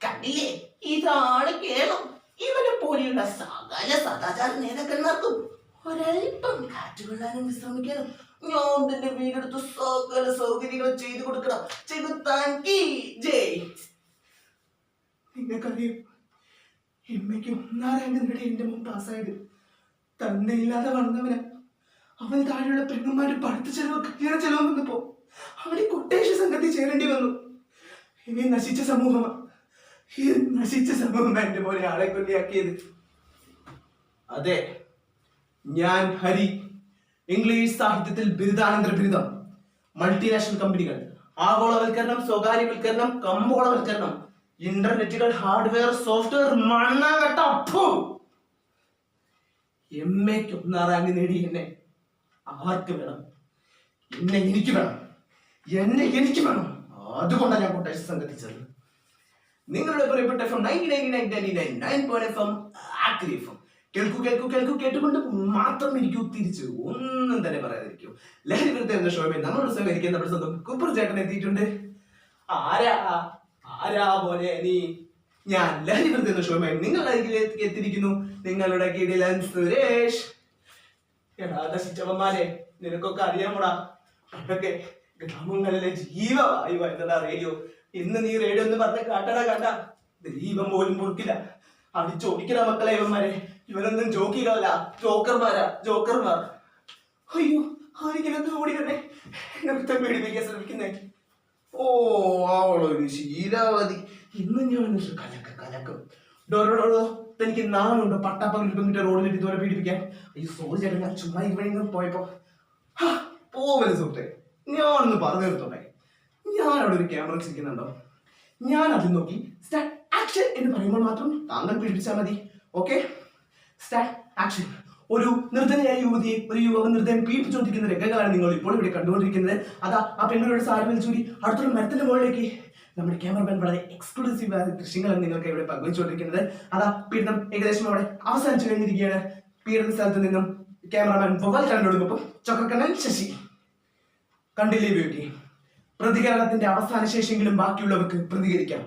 കണ്ടില്ലേ, ഇതാണ് കേരളം. ഇവനെ പോലെയുള്ള സകല സദാചാര നേതാക്കന്മാർക്കും ഒരൽപ്പം കാറ്റുകൊള്ളാനും വിശ്രമിക്കാനും ഞാൻ തന്നെ വീടെടുത്ത് സകല സൗകര്യങ്ങൾ ചെയ്തു കൊടുക്കണം. ചെകുത്താൻ കീ ജയ്. നിങ്ങൾക്കറിയാം, എമ്മയ്ക്ക് 1 റാങ്ക് എന്റെ മുൻ പാസ്സായത്. തന്നെയില്ലാതെ വളർന്നവന് അവൻ താഴെയുള്ള പെണ്ണുമാര് പഠിത്ത ചെലവ് കല്യാണ ചെലവ് വന്നപ്പോ അവന് കൊട്ടേഷൻ സംഘത്തിൽ ചേരേണ്ടി വന്നു. ഇനി നശിച്ച സമൂഹമാ, ഈ നശിച്ച സമൂഹം എന്റെ പോലെ ആളെ കൊല്ലിയാക്കിയത്. അതെ, ഞാൻ ഹരി. ഇംഗ്ലീഷ് സാഹിത്യത്തിൽ ബിരുദാനന്തര ബിരുദം. മൾട്ടിനാഷണൽ കമ്പനികൾ, ആഗോളവൽക്കരണം, സ്വകാര്യവൽക്കരണം, കമ്പോളവൽക്കരണം, ഇന്റർനെറ്റുകൾ, ഹാർഡ്വെയർ, സോഫ്റ്റ്വെയർ, മണ്ണാകട്ട. എമ്മയ്ക്ക് 1 റാങ്ക് നേടി എന്നെ ആർക്ക് വേണം? എന്നെ എനിക്ക് വേണം, എന്നെ എനിക്ക് വേണം. അതുകൊണ്ടാണ് ഞാൻ കൊട്ടേഷൻ സംഘടിച്ചത്. നിങ്ങളുടെ പ്രിയപ്പെട്ട FM 99.9 ആക്രി FM കേൾക്കൂ കേൾക്കൂ കേൾക്കൂ. കേട്ടുകൊണ്ട് മാത്രം ഇരിക്കൂ, തിരിച്ചു ഒന്നും തന്നെ പറയാതിരിക്കൂ. ലഹരി വിരുദ്ധ എന്ന ഷോയിൽ നമ്മളോട് സഹകരിക്കാൻ നമ്മുടെ സ്വന്തം കുപ്പർ ചേട്ടൻ എത്തിയിട്ടുണ്ട്. ആരാ ആരാ പോലെ നീ? ഞാൻ ലഹരി വിരുദ്ധ എന്ന ഷോയുമായി നിങ്ങളുടെ അരികിലേക്ക് എത്തിയിരിക്കുന്നു. നിങ്ങളുടെ കിടിലൻ സുരേഷ്. എടാ നശിച്ചവന്മാരെ, നിനക്കൊക്കെ അറിയാമോടാ, പണ്ടൊക്കെ ഗ്രാമങ്ങളിലെ ജീവവായുവായിരുന്നടാ റേഡിയോ. ഇന്ന് നീ റേഡിയോ എന്ന് പറഞ്ഞ കാട്ടടാ കണ്ട ദൈവം പോലും പൊറുക്കില്ല. അടിച്ചോടിക്കടാ മക്കളെ ഇവന്മാരെ. ഇവനൊന്നും ജോക്കികളല്ല, ജോക്കർമാർ. അയ്യോ, ആരെങ്കിലും ഓടിക്കട്ടെ, നൃത്തം പീഡിപ്പിക്കാൻ ശ്രമിക്കുന്നേ. ഓ, അവളൊരു ശീലാവതി. ഇന്ന് ഞാൻ കലക്കും. ഡോറോടോ, തനിക്ക് നാളുണ്ടോ പട്ടാപ്പകൽ പെൺകുട്ടി റോഡിൽ ഇതുവരെ പീഡിപ്പിക്കാൻ? അയ്യോ സോറി ചേട്ടൻ, ഞാൻ ചുമ്മാ ഇവിടെ പോയപ്പോ. പോവല് സുഹൃത്തെ, ഞാനൊന്ന് പറഞ്ഞു നിർത്തോട്ടെ. ഞാൻ അവിടെ ഒരു ക്യാമറ വെച്ചിരിക്കുന്നുണ്ടോ? ഞാൻ അതിൽ നോക്കി സ്റ്റാർട്ട് ആക്ഷൻ എന്ന് പറയുമ്പോൾ മാത്രം താങ്കൾ പീഡിപ്പിച്ചാൽ മതി. Okay, start action. ഒരു നിർദ്ധനയായ യുവതിയെ ഒരു യുവകൻ നിർദ്ദയം പീഡിപ്പിച്ചുകൊണ്ടിരിക്കുന്ന രംഗങ്ങളാണ് നിങ്ങൾ ഇപ്പോൾ ഇവിടെ കണ്ടുകൊണ്ടിരിക്കുന്നത്. അതാ ആ പെൺകുട്ടിയുടെ സാരി വലിച്ചൂരി അടുത്തൊരു മരത്തിന്റെ മുകളിലേക്ക് നമ്മുടെ ക്യാമറമാൻ വളരെ എക്സ്ക്ലൂസീവ് ആയ ദൃശ്യങ്ങളാണ് നിങ്ങൾക്ക് ഇവിടെ പങ്കുവച്ചുകൊണ്ടിരിക്കുന്നത്. അതാ പീഡനം ഏകദേശം അവിടെ അവസാനിച്ചു കഴിഞ്ഞിരിക്കുകയാണ്. പീഡന സ്ഥലത്ത് നിന്നും ക്യാമറമാൻ മൊബൈൽ കണ്ടോടുമ്പോൾ ചക്രക്കണ്ണൻ ശശി കണ്ടില്ലേ ഉപയോഗിക്കുക. പ്രതികരണത്തിന്റെ അവസാന ശേഷമെങ്കിലും ബാക്കിയുള്ളവർക്ക് പ്രതികരിക്കാം.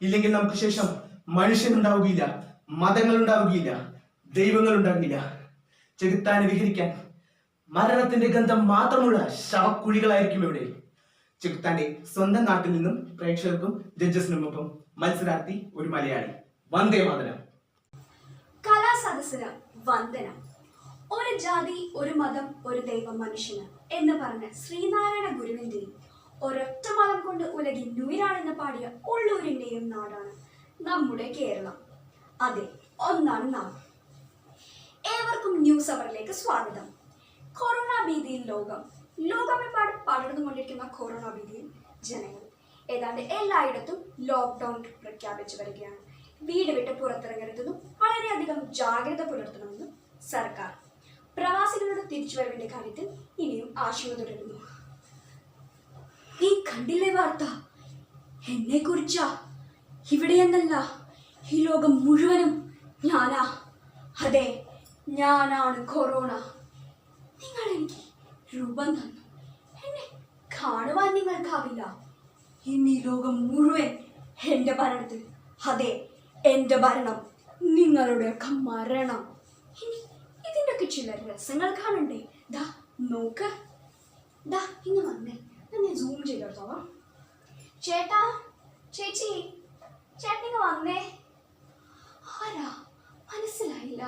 ഇല്ലെങ്കിൽ നമുക്ക് ശേഷം മനുഷ്യനുണ്ടാവുകയില്ല, മതങ്ങൾ ഉണ്ടാവുകയില്ല, ദൈവങ്ങൾ ഉണ്ടാകില്ല. ചെകുത്താനെ വിഹരിക്കാൻ മരണത്തിന്റെ ഗന്ധം മാത്രമുള്ള ശവക്കുഴികളായിരിക്കും ഇവിടെ. ചെകുത്താന്റെ സ്വന്തം നാട്ടിൽ നിന്നും പ്രേക്ഷകർക്കും ജഡ്ജസിനുമൊപ്പം മത്സരാർത്ഥി ഒരു മലയാളി. വന്ദേ മാതരം. കലാസദസ്സിന് വന്ദനം. ഒരു ജാതി, ഒരു മതം, ഒരു ദൈവം മനുഷ്യന് എന്ന് പറഞ്ഞ ശ്രീനാരായണ ഗുരുവിന്റെയും ഒരൊറ്റ മതം കൊണ്ട് ഉലകിൽ നുയിരാണെന്ന് പാടിയ ഉള്ളൂരിന്റെയും നാടാണ് നമ്മുടെ കേരളം. അതെ, ഒന്നാണ് നാം. ഏവർക്കും ന്യൂസ് അവറിലേക്ക് സ്വാഗതം. കൊറോണ ഭീതിയിൽ ലോകമെമ്പാടും പടർന്നുകൊണ്ടിരിക്കുന്ന കൊറോണ ഭീതിയിൽ ജനങ്ങൾ ഏതാണ്ട് എല്ലായിടത്തും ലോക്ക്ഡൌൺ പ്രഖ്യാപിച്ചു വരികയാണ്. വീട് വിട്ട് പുറത്തിറങ്ങരുതെന്നും വളരെയധികം ജാഗ്രത പുലർത്തണമെന്നും സർക്കാർ. പ്രവാസികളുടെ തിരിച്ചുവരവിന്റെ കാര്യത്തിൽ ഇനിയും ആശങ്ക തുടരുന്നു. നീ കണ്ടില്ലേ വാർത്ത? എന്നെ കുറിച്ചാ. ഇവിടെയെന്നല്ല, ഈ ലോകം മുഴുവനും ഞാനാ. അതെ, ഞാനാണ് കൊറോണ. നിങ്ങൾ എനിക്ക് രൂപം തന്നു, എന്നെ കാണുവാൻ നിങ്ങൾക്കാവില്ല. ഇന്ന് ഈ ലോകം മുഴുവൻ എന്റെ ഭരണത്തിൽ. അതെ, എന്റെ ഭരണം, നിങ്ങളുടെയൊക്കെ മരണം. ഇനി ഇതിൻ്റെയൊക്കെ ചില രസങ്ങൾ കാണണ്ടേ? ദാ നോക്ക്, ദാ ഇന്ന് വന്നേ, ഞാൻ സൂം ചെയ്തെടുത്തോളാം. ചേട്ടാ, ചേച്ചി, ചേട്ടനിങ്ങ് വന്നേ. ആരാ? മനസ്സിലായില്ല.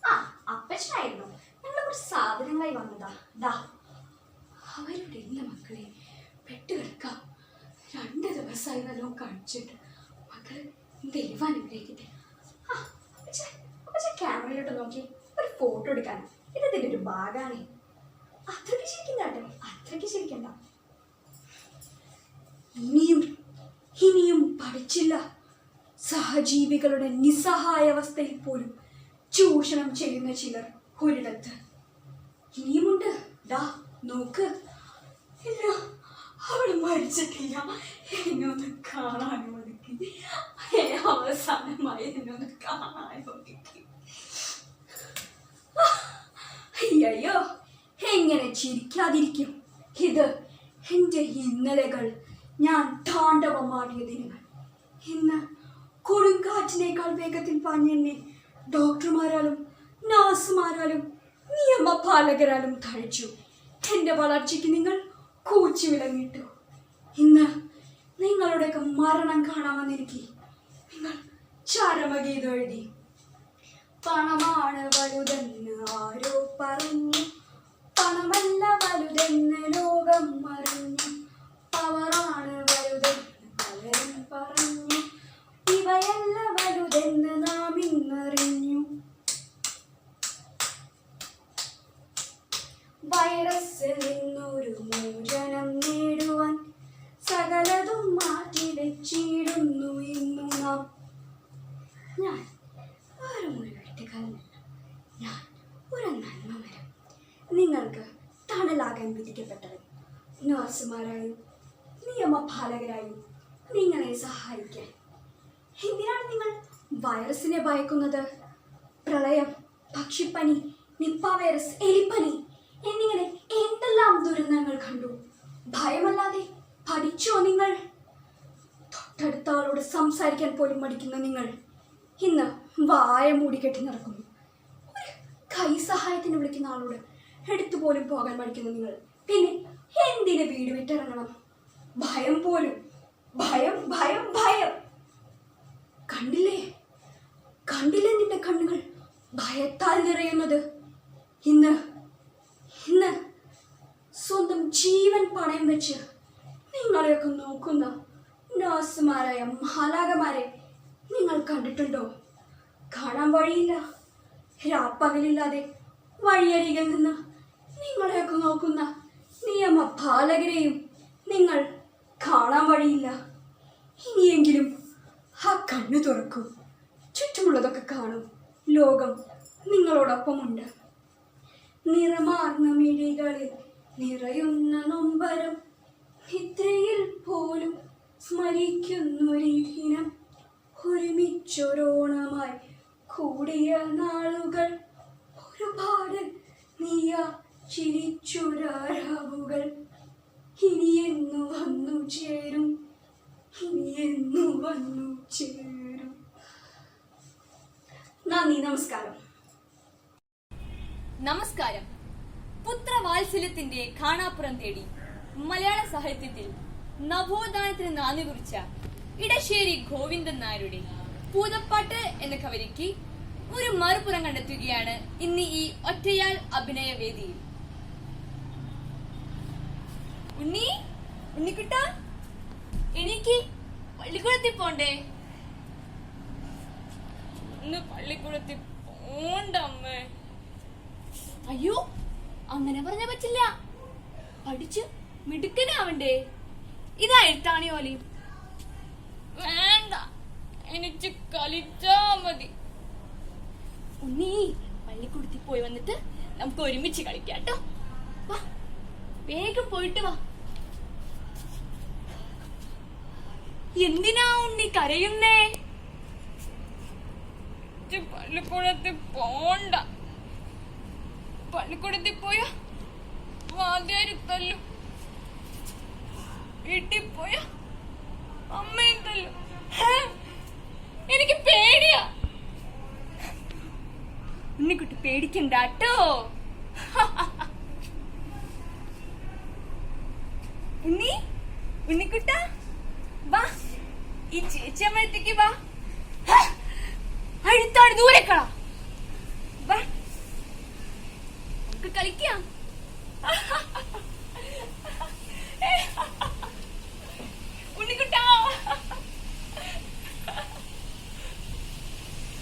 ആ, അപ്പച്ചനായിരുന്നു. ഞങ്ങൾ കുറച്ച് സാധനങ്ങളായി വന്നതാ. ദാ അവരുടെ എല്ലാ മക്കളെ പെട്ടുകിടക്കാം. 2 ദിവസമായി വല്ലോ കഴിച്ചിട്ട്. മക്കള് ദൈവാനുഗ്രഹിക്കട്ടെ. ആ, അപ്പച്ച ക്യാമറയിലോട്ട് നോക്കി ഒരു ഫോട്ടോ എടുക്കാൻ. ഇതിൻ്റെ ഒരു ഭാഗമാണ്. അത്രയ്ക്ക് ശരിക്കണ്ട, അത്രയ്ക്ക് ശരിക്കണ്ട. ഇനിയും പഠിച്ചില്ല. സഹജീവികളുടെ നിസ്സഹായ അവസ്ഥയിൽ പോലും ചൂഷണം ചെയ്യുന്ന ചിലർ ഒരിടത്ത് ഇനിയുമുണ്ട്. ദാ നോക്ക്. ഇല്ല, അവള് മരിച്ചിട്ടില്ല. എന്നൊന്ന് കാണാൻ ഒതുക്കി. അവസാനമായി എന്നൊന്ന് കാണാൻ ഒതുക്കി. അയ്യോ, എങ്ങനെ ചിരിക്കാതിരിക്കും? ഇത് എൻ്റെ ഇന്നലകൾ, ഞാൻ താണ്ഡവമാടിയ ദിനങ്ങൾ. ഇന്ന് കൊടുങ്കാറ്റിനേക്കാൾ വേഗത്തിൽ പാഞ്ഞെന്നെ ഡോക്ടർമാരാലും നഴ്സുമാരാലും നിയമപാലകരാലും തഴച്ചു. എൻ്റെ വളർച്ചയ്ക്ക് നിങ്ങൾ കൂച്ചു വിളങ്ങിട്ടു. ഇന്ന് നിങ്ങളുടെയൊക്കെ മരണം കാണാമെന്നിരിക്കെ നിങ്ങൾ ചരമഗീതം എഴുതി. പണമാണ് വലുതെന്ന് ആരോ പറഞ്ഞു, പണമല്ല വലുതെന്ന് ലോകം അറിഞ്ഞു. പവറാണ് വലുതെന്ന് പലരും പറഞ്ഞു, ഇവയല്ല വലുതെന്ന് നാം ഇന്നറിഞ്ഞു. വൈറസിൽ നിന്നൊരു മോചനം നേടുവാൻ സകലതും മാറ്റി വെച്ചിടുന്നു ഇന്നു നാം. ഞാൻ വെറും ഒരു വെട്ടുകാരനല്ല, ഞാൻ ഒരു നന്മ മരം. നിങ്ങൾക്ക് തണലാകാൻ വിധിക്കപ്പെട്ടവൻ. നഴ്സുമാരായും നിയമപാലകരായും നിങ്ങളെ സഹായിക്കാൻ. എന്തിനാണ് നിങ്ങൾ വൈറസിനെ ഭയക്കുന്നത്? പ്രളയം, പക്ഷിപ്പനി, നിപ്പ വൈറസ്, എലിപ്പനി എന്നിങ്ങനെ എന്തെല്ലാം സംസാരിക്കാൻ പോലും മടിക്കുന്ന നിങ്ങൾ ഇന്ന് വായ മൂടിക്കെട്ടി നടക്കുന്നു. ഒരു കൈ സഹായത്തിന് വിളിക്കുന്ന ആളോട് എടുത്തു പോലും പോകാൻ മടിക്കുന്ന നിങ്ങൾ പിന്നെ എന്തിന് വീട് വിട്ടിറങ്ങണം? ഭയം പോലും, ഭയം ഭയം ഭയം. കണ്ടില്ലേ കണ്ടില്ലേ നിന്റെ കണ്ണുകൾ ഭയത്താൽ നിറയുന്നത്? ഇന്ന് ഇന്ന് സ്വന്തം ജീവൻ പണയം വെച്ച് നിങ്ങളെയൊക്കെ നോക്കുന്ന നഴ്സുമാരായ മാലാഖമാരെ നിങ്ങൾ കണ്ടിട്ടുണ്ടോ? കാണാൻ വഴിയില്ല. രാപ്പകലില്ലാതെ വഴിയരികിൽ നിന്ന് നിങ്ങളെയൊക്കെ നോക്കുന്ന നിയമപാലകരെയും നിങ്ങൾ കാണാൻ വഴിയില്ല. ഇനിയെങ്കിലും ആ കണ്ണു തുറക്കൂ. ചുറ്റുമുള്ളതൊക്കെ കാണും. ലോകം നിങ്ങളോടൊപ്പമുണ്ട്. നിറമാർന്ന മിഴികളിൽ നിറയുന്ന നൊമ്പരം നിദ്രയിൽ പോലും സ്മരിക്കുന്നൊരു ദിനം. ഒരുമിച്ചൊരോണമായി കൂടിയ നാളുകൾ ഒരുപാട് നീയാ ചിരിച്ചൊരാരാവുകൾ ഇനിയെന്നു വന്നു ചേരും, ഇനിയെന്നു വന്നു ചേരും. നന്ദി, നമസ്കാരം. നമസ്കാരം. പുത്രവാത്സല്യത്തിന്റെ കാണാപ്പുറം തേടി മലയാള സാഹിത്യത്തിൽ നവോത്ഥാനത്തിന് നാന്ദി കുറിച്ച ഇടശ്ശേരി ഗോവിന്ദൻ നായരുടെ പൂതപ്പാട്ട് എന്ന കവിതയ്ക്ക് ഒരു മറുപുറം കണ്ടെത്തുകയാണ് ഇന്ന് ഈ ഒറ്റയാൾ അഭിനയ വേദിയിൽ. ഉണ്ണിക്കുട്ട, എനിക്ക് പള്ളിക്കൂടത്തിൽ പോണ്ടേ? ഇന്ന് പള്ളിക്കൂടത്തിൽ പോണ്ട അമ്മേ. അയ്യോ, അങ്ങനെ പറഞ്ഞ പറ്റില്ല. പഠിച്ച് മിടുക്കനാവണ്ടേ? ഇതാ എഴുത്താണി ഓലി. വേണ്ട, എനിക്ക് കളിച്ചാ മതി. ഉണ്ണി, പള്ളിക്കൂടത്തിൽ പോയി വന്നിട്ട് നമുക്ക് ഒരുമിച്ച് കളിക്കാം കേട്ടോ. വാ, വേഗം പോയിട്ട് വാ. എന്തിനാ ഉണ്ണി കരയുന്നേ? പള്ളിക്കൂടത്തിൽ പോണ്ട. പള്ളിക്കൂടത്തിൽ പോയ വാദ്യാര് തല്ലും, വീട്ടിൽ പോയ അമ്മയും തല്ലും. എനിക്ക് പേടിയാ. ഉണ്ണിക്കുട്ടി പേടിക്കണ്ട കേട്ടോ. ഉണ്ണിക്കുട്ട, വാ, ഈ ചേച്ചിയമ്മഴത്തേക്ക് വാ. അഴുത്താണ്, ദൂരെ കളാ. വാ, നമുക്ക് കളിക്കാം. ഉണ്ണിക്കുട്ട,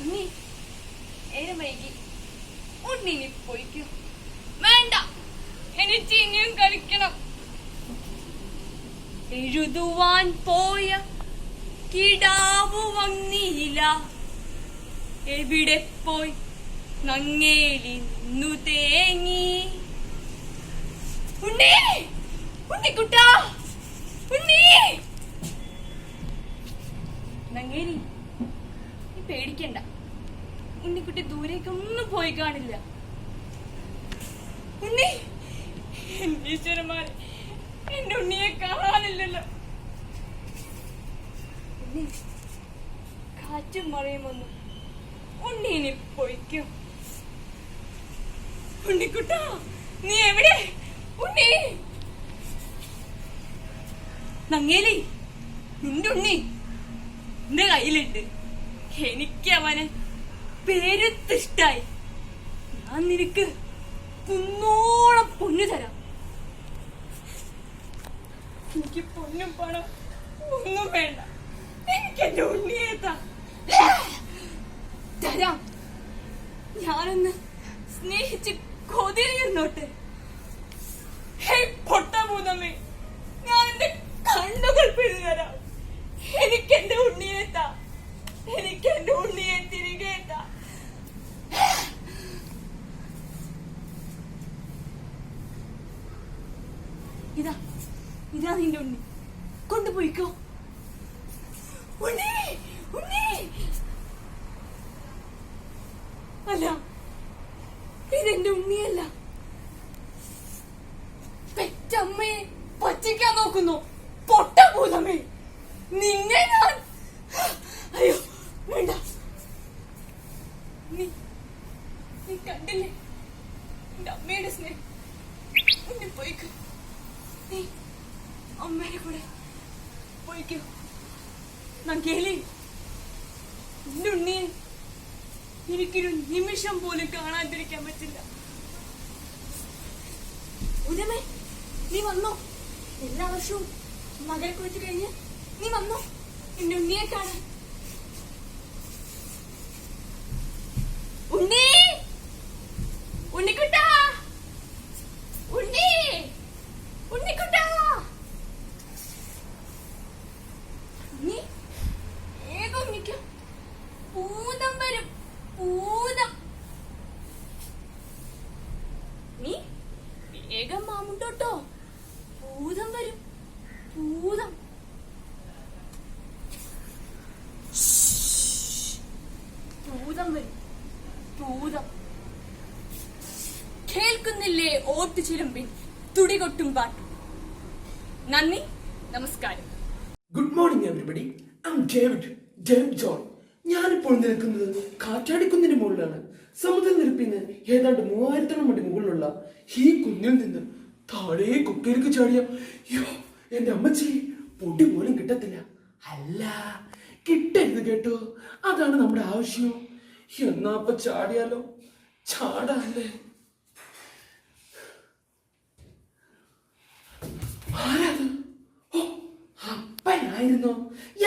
ഉണ്ണി നേരം വൈകി. ഉണ്ണി നീ പോയിക്കോ. വേണ്ട, എനിക്ക് ഇനിയും കളിക്കണം. എഴുതുവാൻ പോയ കിടാവു വന്നില്ല, എവിടെ പോയി നങ്ങേലി നിന്നു തേങ്ങി. ഉണ്ണിക്കുട്ട, ഉണ്ണി. നങ്ങേലി, നീ പേടിക്കണ്ട. ഉണ്ണിക്കുട്ടി ദൂരേക്കൊന്നും പോയി കാണില്ല. ഉണ്ണി, എന്റെ ഈശ്വരന്മാരെ, എന്റെ ഉണ്ണിയെ കാണാനില്ലല്ലോ. ഉണ്ണി, കാറ്റും മഴയും വന്നു. ഉണ്ണി ഇനി പോയിക്കോ. ഉണ്ണിക്കുട്ട, നീ എവിടെ? ഉണ്ണി. നങ്ങേലി, നിന്റെ ഉണ്ണി എന്റെ കയ്യിലുണ്ട്. എനിക്ക് അവന് പേരുത്തിഷ്ടായി. ഞാൻ നിനക്ക് കുന്നോളം പൊന്നു തരാം. എനിക്ക് പൊന്നും പണം ഒന്നും വേണ്ട. എനിക്ക് എന്റെ ഉണ്ണിയെ തരാം. ഞാനൊന്ന് സ്നേഹിച്ച് കൊതിരിയുന്നോട്ടെ. പൊട്ടഭൂതമേ, ഞാൻ എന്റെ കണ്ണുകൾ പിഴുതരാം. എനിക്ക് എന്റെ ഉണ്ണിയെ താ. എനിക്ക് എന്റെ ഉണ്ണിയെ തിരികെ താ. ഇതാ നിന്റെ ഉണ്ണി. കൊണ്ടുപോയിക്കോ. ഉണ്ണി, അല്ല, ഇതെന്റെ ഉണ്ണിയല്ല. പെറ്റമ്മയെ പറ്റിക്കാൻ നോക്കുന്നു പൊട്ടഭൂതമേ. നിന്നെ ഞാൻ വേണ്ട. നീ കണ്ടില്ലേ എന്റെ അമ്മയുടെ സ്നേഹം? നീ പോയിക്കോ. നീ അമ്മയുടെ കൂടെ പോയിക്കോ. നങ്കേലി, എന്റെ ഉണ്ണിയെ എനിക്കൊരു നിമിഷം പോലും കാണാതിരിക്കാൻ പറ്റില്ല. ഉദമേ, നീ വന്നോ? എല്ലാ വർഷവും മകരക്കൊയ്ത്ത് കഴിഞ്ഞ് നീ വന്നോ എന്റെ ഉണ്ണിയെ കാണാൻ? ഉണ്ണി, ഉണ്ണിക്കുട്ടാ, ഉണ്ണി, ഉണ്ണിക്കുട്ടാ, ഉണ്ണി വേഗം ഉണ്ണിക്കോ. ഭൂതം വരും, ഭൂതം. നീ വേഗം മാമുണ്ടോട്ടോ, ഭൂതം വരും, ഭൂതം. ഭൂതം വരും, ഭൂതം. കേൾക്കുന്നില്ലേ ഓട്ടുചിലമ്പിൻ തുടികൊട്ടും പാട്ടും. നന്ദി, നമസ്കാരം. Good morning everybody. I am David John. ഞാനിപ്പോൾ നിൽക്കുന്നത് കാറ്റാടിക്കുന്നിന് മുകളിലാണ്. സമുദ്രനിരപ്പിന് ഏതാണ്ട് 3000 അടി മുകളിലുള്ള ഈ കുന്നിൽ നിന്ന് താഴെ കൊക്കയിലേക്ക് ചാടിയ എന്റെ അമ്മച്ചി പൊടി പോലും കിട്ടത്തില്ല. അല്ല, കിട്ടരുത് കേട്ടോ. അതാണ് നമ്മുടെ ആവശ്യം. എന്നാ അപ്പൊ ചാടിയാലോ? ചാടാല്ലേ? ആരാത്? ഓ, അപ്പനായിരുന്നോ?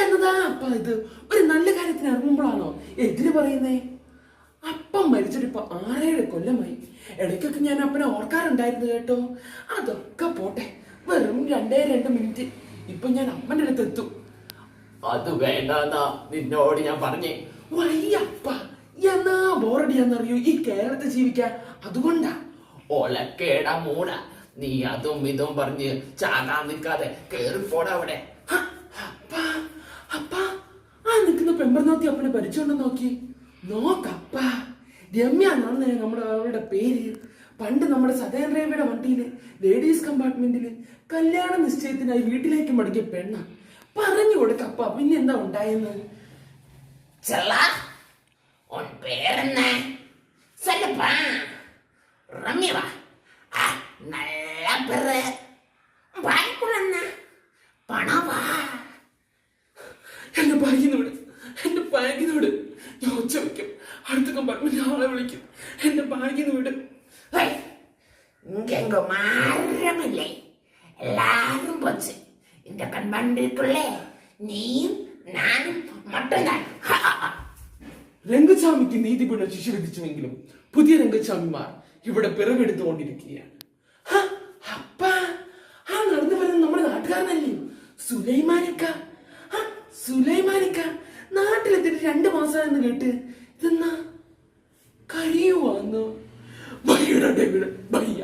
എന്നതാ അപ്പ ഇത്? ഒരു നല്ല കാര്യത്തിന് ഇറങ്ങുമ്പോഴാണോ എതിര് പറയുന്നേ? അപ്പം മരിച്ചിട്ട് ഇപ്പൊ 6-7 കൊല്ലമായി. ഇടയ്ക്കൊക്കെ ഞാൻ അപ്പനെ ഓർക്കാറുണ്ടായിരുന്നു കേട്ടോ. അതൊക്കെ പോട്ടെ, വെറും 2 മിനിറ്റ് ഇപ്പൊ ഞാൻ അപ്പന്റെ അടുത്ത് എത്തും. അത് വേണ്ടെന്നാ നിന്നോട് ഞാൻ പറഞ്ഞേ. വയ്യപ്പ, എന്നാ ബോറടിയാന്നറിയോ ഈ കേരളത്തിൽ ജീവിക്കാൻ. അതുകൊണ്ടാ. ഒലക്കേടാ മൂട, നീ അതും ഇതും പറഞ്ഞ് ചാകാൻ നിൽക്കാതെ കേറിപ്പോടാ അവിടെ. അപ്പ ആ നിൽക്കുന്ന പെമ്പർനാത്തി അപ്പനെ പരിചയമുണ്ടെന്ന് നോക്കി. നോക്കപ്പ, രമ്യാന്നാണ് നമ്മുടെ അവളുടെ പേര്. പണ്ട് നമ്മുടെ സദയൻ റേവയുടെ വണ്ടിയില് ലേഡീസ് കമ്പാർട്ട്മെന്റില് കല്യാണ നിശ്ചയത്തിനായി വീട്ടിലേക്ക് മടങ്ങിയ പെണ്ണ. പറഞ്ഞു കൊടുക്കപ്പ, പിന്നെ എന്താ ഉണ്ടായെന്ന്? എന്റെ ബാഗിനോട് ഞാൻ ഒച്ച വയ്ക്കും. അടുത്ത കമ്പാർട്ട്മെന്റ് ആളെ വിളിക്കും. എന്റെ ബാഗിനോട് മാറമില്ലേ എല്ലാരും പോച്ച് இந்த கண்மண்டிற்குள்ளே നീയും ഞാനും മട്ടനാണ്. രംഗസ്വാമിക്ക് നീതിപീഠം ശിക്ഷ വിധിച്ചുവെങ്കിലും പുതിയ രംഗസ്വാമിമാർ ഇവിടെ പിറവെടുത്തുകൊണ്ടിരിക്കുകയാണ്. അപ്പ ആ നടന്നു വരുന്ന നമ്മുടെ നാട്ടുകാരനല്ലേ സുലൈമാനിക്ക? സുലൈമാനിക്ക നാട്ടിലെത്തിട്ട് 2 മാസമായെന്ന് കേട്ട്. ഇതെന്നാ കഴിയുവാന്നോ? ഭയ്യ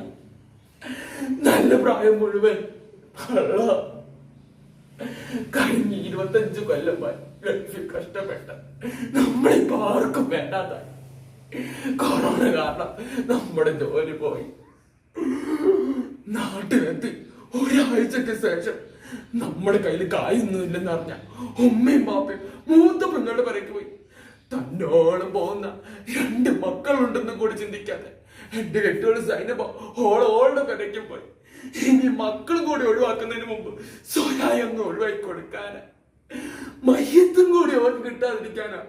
നല്ല പ്രായം മുഴുവൻ കഴിഞ്ഞ 25 കൊല്ലമായി ഗൾഫിൽ കഷ്ടപ്പെട്ട നമ്മളിപ്പോ ആർക്കും വേണ്ടാതായി. കൊറോണ കാരണം നമ്മുടെ ജോലി പോയി. നാട്ടിലെത്തി ഒരാഴ്ചക്ക് ശേഷം നമ്മുടെ കയ്യിൽ കായൊന്നുമില്ലെന്ന് അറിഞ്ഞ ഉമ്മയും ബാപ്പയും മൂത്ത പെങ്ങളുടെ പിറകെ പോയി. തന്നോളം പോകുന്ന 2 മക്കളുണ്ടെന്നും കൂടി ചിന്തിക്കാതെ എന്റെ കെട്ടുകൾ സൈന്യപ്പോ ഓളോളുടെ പിറകെ പോയി. ഇനി മക്കളും കൂടി ഒഴിവാക്കുന്നതിന് മുമ്പ് സ്വയം ഒന്ന് ഒഴിവാക്കി കൊടുക്കാനാ, മയ്യത്തും കൂടി അവർക്ക് കിട്ടാതിരിക്കാനാ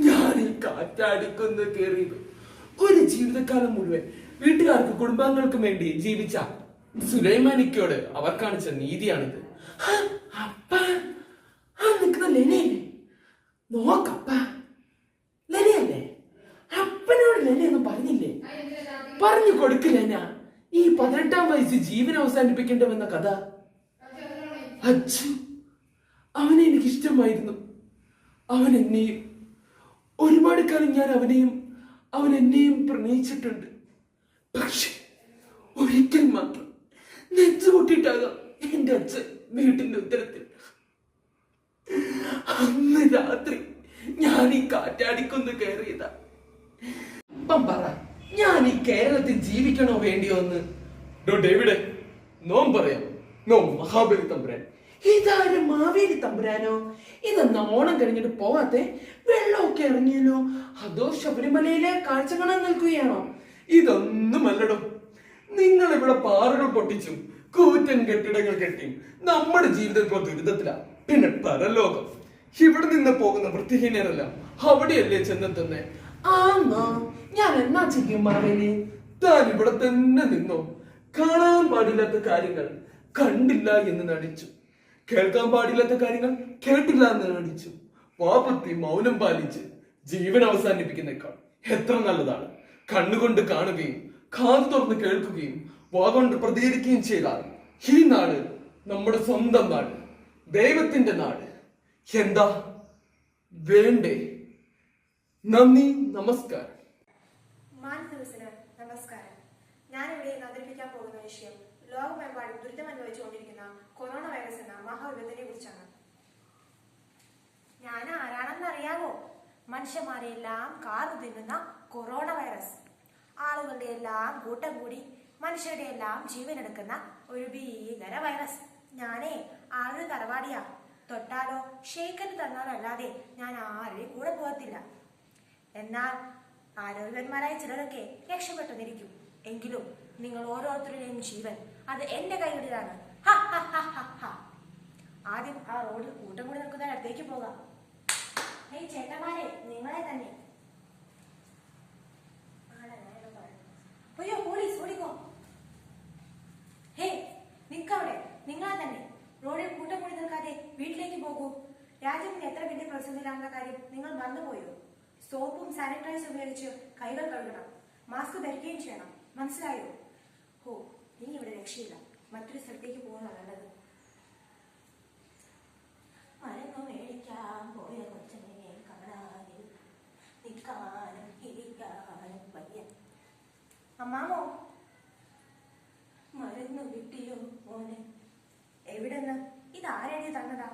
ഞാൻ ഈ കാറ്റാടിക്കുന്ന കയറിയത്. ഒരു ജീവിതകാലം മുഴുവൻ വീട്ടുകാർക്ക് കുടുംബാംഗങ്ങൾക്കും വേണ്ടി ജീവിച്ച സുലൈമാനിക്കയോട് അവർ കാണിച്ച നീതിയാണിത്. അപ്പ ആ നിൽക്കുന്ന ലെനയല്ലേ? നോക്കപ്പ, ലെനയല്ലേ? അപ്പനോട് ലെനയൊന്നും പറഞ്ഞില്ലേ? പറഞ്ഞു കൊടുക്കില്ല. ഈ 18-ാം വയസ്സിൽ ജീവൻ അവസാനിപ്പിക്കേണ്ടവെന്ന കഥ. അച്ഛൻ അവനെ എനിക്ക് ഇഷ്ടമായിരുന്നു. അവൻ എന്നെയും ഒരുപാട് കാലം ഞാൻ അവൻ എന്നെയും പ്രണയിച്ചിട്ടുണ്ട്. പക്ഷെ ഒരിക്കൽ മാത്രം നെച്ചുകൂട്ടിയിട്ടാകാം എന്റെ അച്ഛൻ വീട്ടിന്റെ ഉത്തരത്തിൽ. അന്ന് രാത്രി ഞാൻ ഈ കാറ്റാടിക്കൊന്ന് കയറിയതാ. ഇപ്പം പറ, ഞാൻ ഈ കേരളത്തിൽ ജീവിക്കണോ വേണ്ടിയോ എന്ന്? ഡേവിഡ്, നോം പറയാം. നോ മഹാബലി തമ്പുരാൻ, ഇതാരും മാവേലി തമ്പുരാനോ? ഇതെന്നാ ഓണം കഴിഞ്ഞിട്ട് പോവാത്തെ? വെള്ളമൊക്കെ ഇറങ്ങിയല്ലോ. അതോ ശബരിമലയിലെ കാഴ്ച കാണാൻ നിൽക്കുകയാണോ? ഇതൊന്നുമല്ലടോ. നിങ്ങൾ ഇവിടെ പാറകൾ പൊട്ടിച്ചും കൂറ്റൻ കെട്ടിടങ്ങൾ കെട്ടിയും നമ്മുടെ ജീവിതം ഇപ്പോൾ ദുരിതത്തിലാ. പിന്നെ പരലോകം. ഇവിടെ നിന്ന് പോകുന്ന വൃത്തിഹീനരെല്ലാം അവിടെയല്ലേ ചെന്നെത്തുന്നേ? ആന്നോ? ഞാൻ എന്നാ ചെയ്യും മാവേലി? താൻ ഇവിടെ തന്നെ നിന്നോ? കാണാൻ പാടില്ലാത്ത കാര്യങ്ങൾ കണ്ടില്ല എന്ന് നടിച്ചു, കേൾക്കാൻ പാടില്ലാത്ത കാര്യങ്ങൾ കേട്ടില്ല എന്ന് നടിച്ചു. പാപത്തി മൗനം പാലിച്ച് ജീവൻ അവസാനിപ്പിക്കുന്നേക്കാൾ എത്ര നല്ലതാണ് കണ്ണുകൊണ്ട് കാണുകയും കാതു തുറന്ന് കേൾക്കുകയും വാഗൊണ്ട് പ്രതികരിക്കുകയും ചെയ്താൽ ഈ നാട് നമ്മുടെ സ്വന്തം നാട്, ദൈവത്തിന്റെ നാട്. എന്താ വേണ്ടേ? നന്ദി, നമസ്കാരം. മാനദിവസന് നമസ്കാരം. ഞാനിവിടെ ഇന്ന് അവതരിപ്പിക്കാൻ പോകുന്ന വിഷയം ലോകമെമ്പാടും ദുരിതമനുഭവിച്ചുകൊണ്ടിരിക്കുന്ന കൊറോണ വൈറസ് എന്ന മഹാവിപത്തിനെ കുറിച്ചാണ്. ഞാൻ ആരാണെന്ന് അറിയാമോ? മനുഷ്യന്മാരെ എല്ലാം കാർന്നു തിന്നുന്ന കൊറോണ വൈറസ്. ആളുകളുടെ എല്ലാം കൂട്ടം കൂടി മനുഷ്യരുടെ എല്ലാം ജീവനെടുക്കുന്ന ഒരു ഭീകര വൈറസ്. ഞാനേ ആളൊരു തറവാടിയാ. തൊട്ടാലോ ഷെയ്ക്കന് തന്നാലോ അല്ലാതെ ഞാൻ ആരുടെയും കൂടെ പോകത്തില്ല. എന്നാൽ ആരോഗ്യവന്മാരായ ചിലരൊക്കെ രക്ഷപ്പെട്ടെന്നിരിക്കും. എങ്കിലും നിങ്ങൾ ഓരോരുത്തരുടെയും ജീവൻ അത് എന്റെ കൈകളിലാണ്. ആദ്യം ആ റോഡിൽ കൂട്ടം കൂടി നിൽക്കുന്ന അടുത്തേക്ക് പോകാം. ഏയ് ചേട്ടന്മാരെ, നിങ്ങളെ തന്നെ. അയ്യോ പോലീസ്, ഓടിക്കോ. ഹേ നിക്കവിടെ, നിങ്ങളെ തന്നെ. റോഡിൽ കൂട്ടം കൂടി നിൽക്കാതെ വീട്ടിലേക്ക് പോകൂ. രാജ്യത്തിന് എത്ര വലിയ പ്രതിസന്ധിയിലാണെന്ന കാര്യം നിങ്ങൾ മറന്നുപോയോ? സോപ്പും സാനിറ്റൈസർ ഉപയോഗിച്ച് കൈകൾ കഴുകണം, മാസ്ക് ധരിക്കുകയും ചെയ്യണം. മനസ്സിലായോ? ഓ, ഇനി ഇവിടെ രക്ഷയില്ല. മറ്റൊരു സ്ഥലത്തേക്ക് പോകുന്നതാണ് നല്ലത്. മരങ്ങു മേടിക്കാൻ പോയ കൊച്ചനെ കാണാനിൽ നിൽക്കാനും ഇരിക്കാനും വയ്യ. അമ്മാമോ, മരുന്ന് കിട്ടിയോ മോനെ? എവിടെന്ന്? ഇത് ആരെഴുതി തന്നതാ?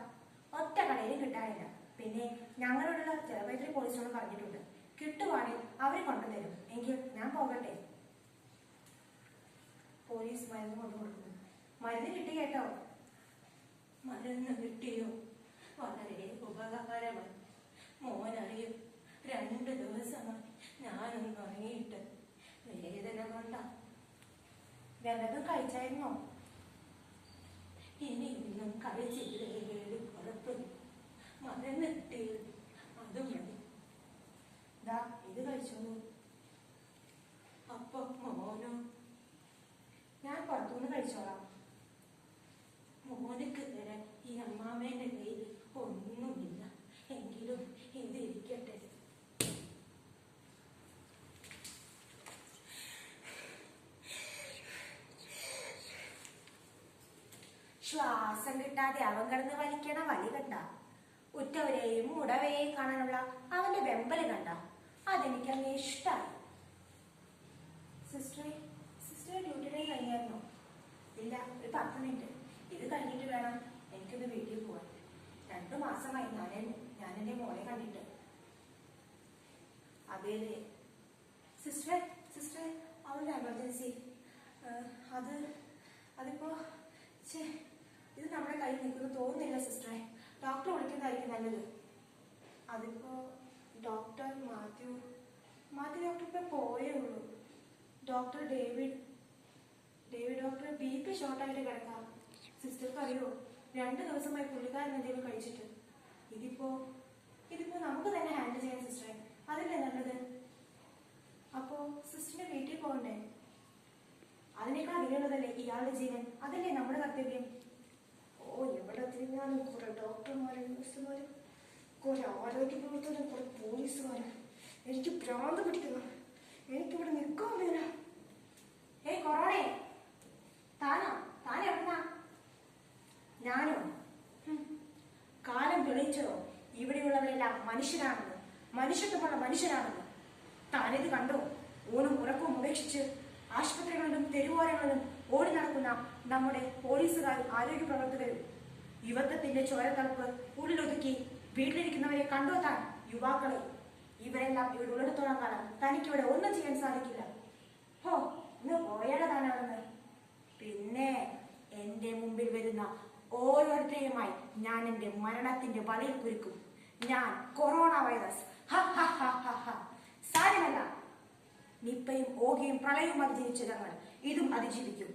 ഒറ്റ കടയിലും കിട്ടാനില്ല. പിന്നെ ഞങ്ങളോടുള്ള ജലപൈത്രി പോലീസിനോട് പറഞ്ഞിട്ടുണ്ട്. കിട്ടുവാണെങ്കിൽ അവര് കൊണ്ടുതരും. എങ്കിൽ ഞാൻ പോകട്ടെ. പോലീസ് മരുന്ന് കൊണ്ടു കൊടുക്കുന്നു. മരുന്ന് കിട്ടി കേട്ടോ? മരുന്ന് കിട്ടിയോ? വളരെ ഉപകാരമായി. മോനറിയും, 2 ദിവസമായി ഞാനൊന്നും ഉറങ്ങിയിട്ട് വേദന കൊണ്ട. വല്ലതും കഴിച്ചായിരുന്നോ? ഇനിയൊന്നും കഴിച്ചില്ലേലും കുഴപ്പമില്ല. മരുന്ന് കിട്ടിയത് അതും മതി. ദാ ഇത് കഴിച്ചോളൂ. അപ്പൊ മോനോ? ഞാൻ പുറത്തുനിന്ന് കഴിച്ചോളാം. മോനക്ക് തരാൻ ഈ അമ്മാമേന്റെ കയ്യിൽ ഒന്നുമില്ല. എങ്കിലും ഇത് ഇരിക്കട്ടെ. ശ്വാസം കിട്ടാതെ അവൻ കിടന്ന് വലിക്കണ വലി കണ്ട, ഉറ്റവരെയും ഉടവരെയും കാണാനുള്ള അവന്റെ വെമ്പല് കണ്ട, അതെനിക്ക് അങ്ങ് ഇഷ്ടായി. സിസ്റ്ററെ ഡ്യൂട്ടി ടൈം കഴിഞ്ഞായിരുന്നോ? ഇല്ല, ഒരു 10 മിനിറ്റ്. ഇത് കഴിഞ്ഞിട്ട് വേണം എനിക്കൊന്ന് വീട്ടിൽ പോവാൻ. 2 മാസമായി ഞാൻ എന്റെ മോളെ കണ്ടിട്ട്. അതെ സിസ്റ്ററെ അവളുടെ എമർജൻസി. അതിപ്പോ ഇത് നമ്മുടെ കയ്യിൽ നിൽക്കുന്നു തോന്നുന്നില്ല സിസ്റ്ററെ. ഡോക്ടർ വിളിക്കുന്നതായിരിക്കും നല്ലത്. അതിപ്പോ ഡോക്ടർ മാത്യു ഡോക്ടർ ഇപ്പൊ പോയേ ഉള്ളൂ. ഡോക്ടർ ഡേവിഡ് ഡോക്ടർ BP ഷോർട്ടായിട്ട് കിടക്കാം. സിസ്റ്റർക്ക് അറിയോ, 2 ദിവസമായി പുള്ളിക്കാരൻ എന്തെങ്കിലും കഴിച്ചിട്ട്. ഇതിപ്പോ നമുക്ക് തന്നെ ഹാൻഡിൽ ചെയ്യാൻ സിസ്റ്ററെ. അതല്ലേ നല്ലത്. അപ്പോ സിസ്റ്ററിന്റെ വീട്ടിൽ പോകണ്ടേ? അതിനേക്കാൾ വിലയുള്ളതല്ലേ ഇയാളുടെ ജീവൻ. അതല്ലേ നമ്മുടെ കർത്തവ്യം. ഓ, എവിടെ തിരിഞ്ഞാലും കുറെ ഡോക്ടർമാരും നഴ്സുമാരും, കുറെ ആരോഗ്യ പ്രവർത്തകരും, കുറെ പോലീസുകാരും. എനിക്ക് ഭ്രാന്ത് പിടിക്കുന്നു. എനിക്കിവിടെ നിൽക്കാൻ വേല. ഏയ് കൊറോണേ, താൻ എവിടുന്നാ? ഞാനോ? കാലം തെളിയിച്ചതോ ഇവിടെയുള്ളവരെല്ലാം മനുഷ്യരാണെന്ന്, മനുഷ്യത്വമുള്ള മനുഷ്യരാണെന്ന്. താനിത് കണ്ടോ? ഊണും ഉറക്കവും ഉപേക്ഷിച്ച് ആശുപത്രികളിലും തെരുവോരങ്ങളിലും ഓടി നടക്കുന്ന നമ്മുടെ പോലീസുകാരും ആരോഗ്യ പ്രവർത്തകരും. യുവത്വത്തിന്റെ ചോരത്തളപ്പ് ഉള്ളിലൊതുക്കി വീട്ടിലിരിക്കുന്നവരെ കണ്ടോ താൻ? യുവാക്കളെ. ഇവരെല്ലാം ഇവിടെ ഉള്ളിടത്തോളം കാലം തനിക്കിവിടെ ഒന്നും ചെയ്യാൻ സാധിക്കില്ല. ഇന്ന് പോയാലതാനാണെന്ന്. പിന്നെ എന്റെ മുമ്പിൽ വരുന്ന ഓരോരുത്തരെയുമായി ഞാൻ എൻ്റെ മരണത്തിന്റെ വലയിൽ കുരുക്കും. ഞാൻ കൊറോണ വൈറസ്. സാരമല്ല, നിപ്പയും ഓഗയും പ്രളയവും അതിജീവിച്ച ഞങ്ങൾ ഇതും അതിജീവിക്കും.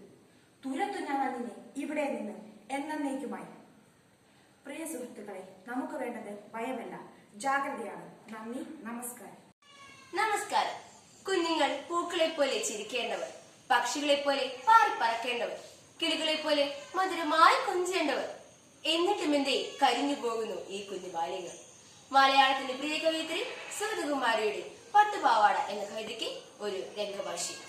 തുരത്തു ഞങ്ങൾ നിന്നെ ഇവിടെ നിന്ന് എന്നേക്കുമായി. പ്രിയ സുഹൃത്തുക്കളെ, നമുക്ക് വേണ്ടത് ഭയമല്ല, ജാഗ്രതയാണ്. നന്ദി, നമസ്കാരം. നമസ്കാരം. കുഞ്ഞുങ്ങൾ പൂക്കളെ പോലെ ചിരിക്കേണ്ടവർ, പക്ഷികളെ പോലെ പാറി പറക്കേണ്ടവർ, കിളികളെ പോലെ മധുരമായി കൊഞ്ചേണ്ടവർ. എന്നിട്ടും എന്തേ കരിഞ്ഞു പോകുന്നു ഈ കുഞ്ഞു ബാല്യങ്ങൾ? മലയാളത്തിന്റെ പ്രിയ കവയിത്രി സുഗതകുമാരിയുടെ പട്ടുപാവാട എന്ന കവിതയ്ക്ക് ഒരു രംഗഭാഷ്യം.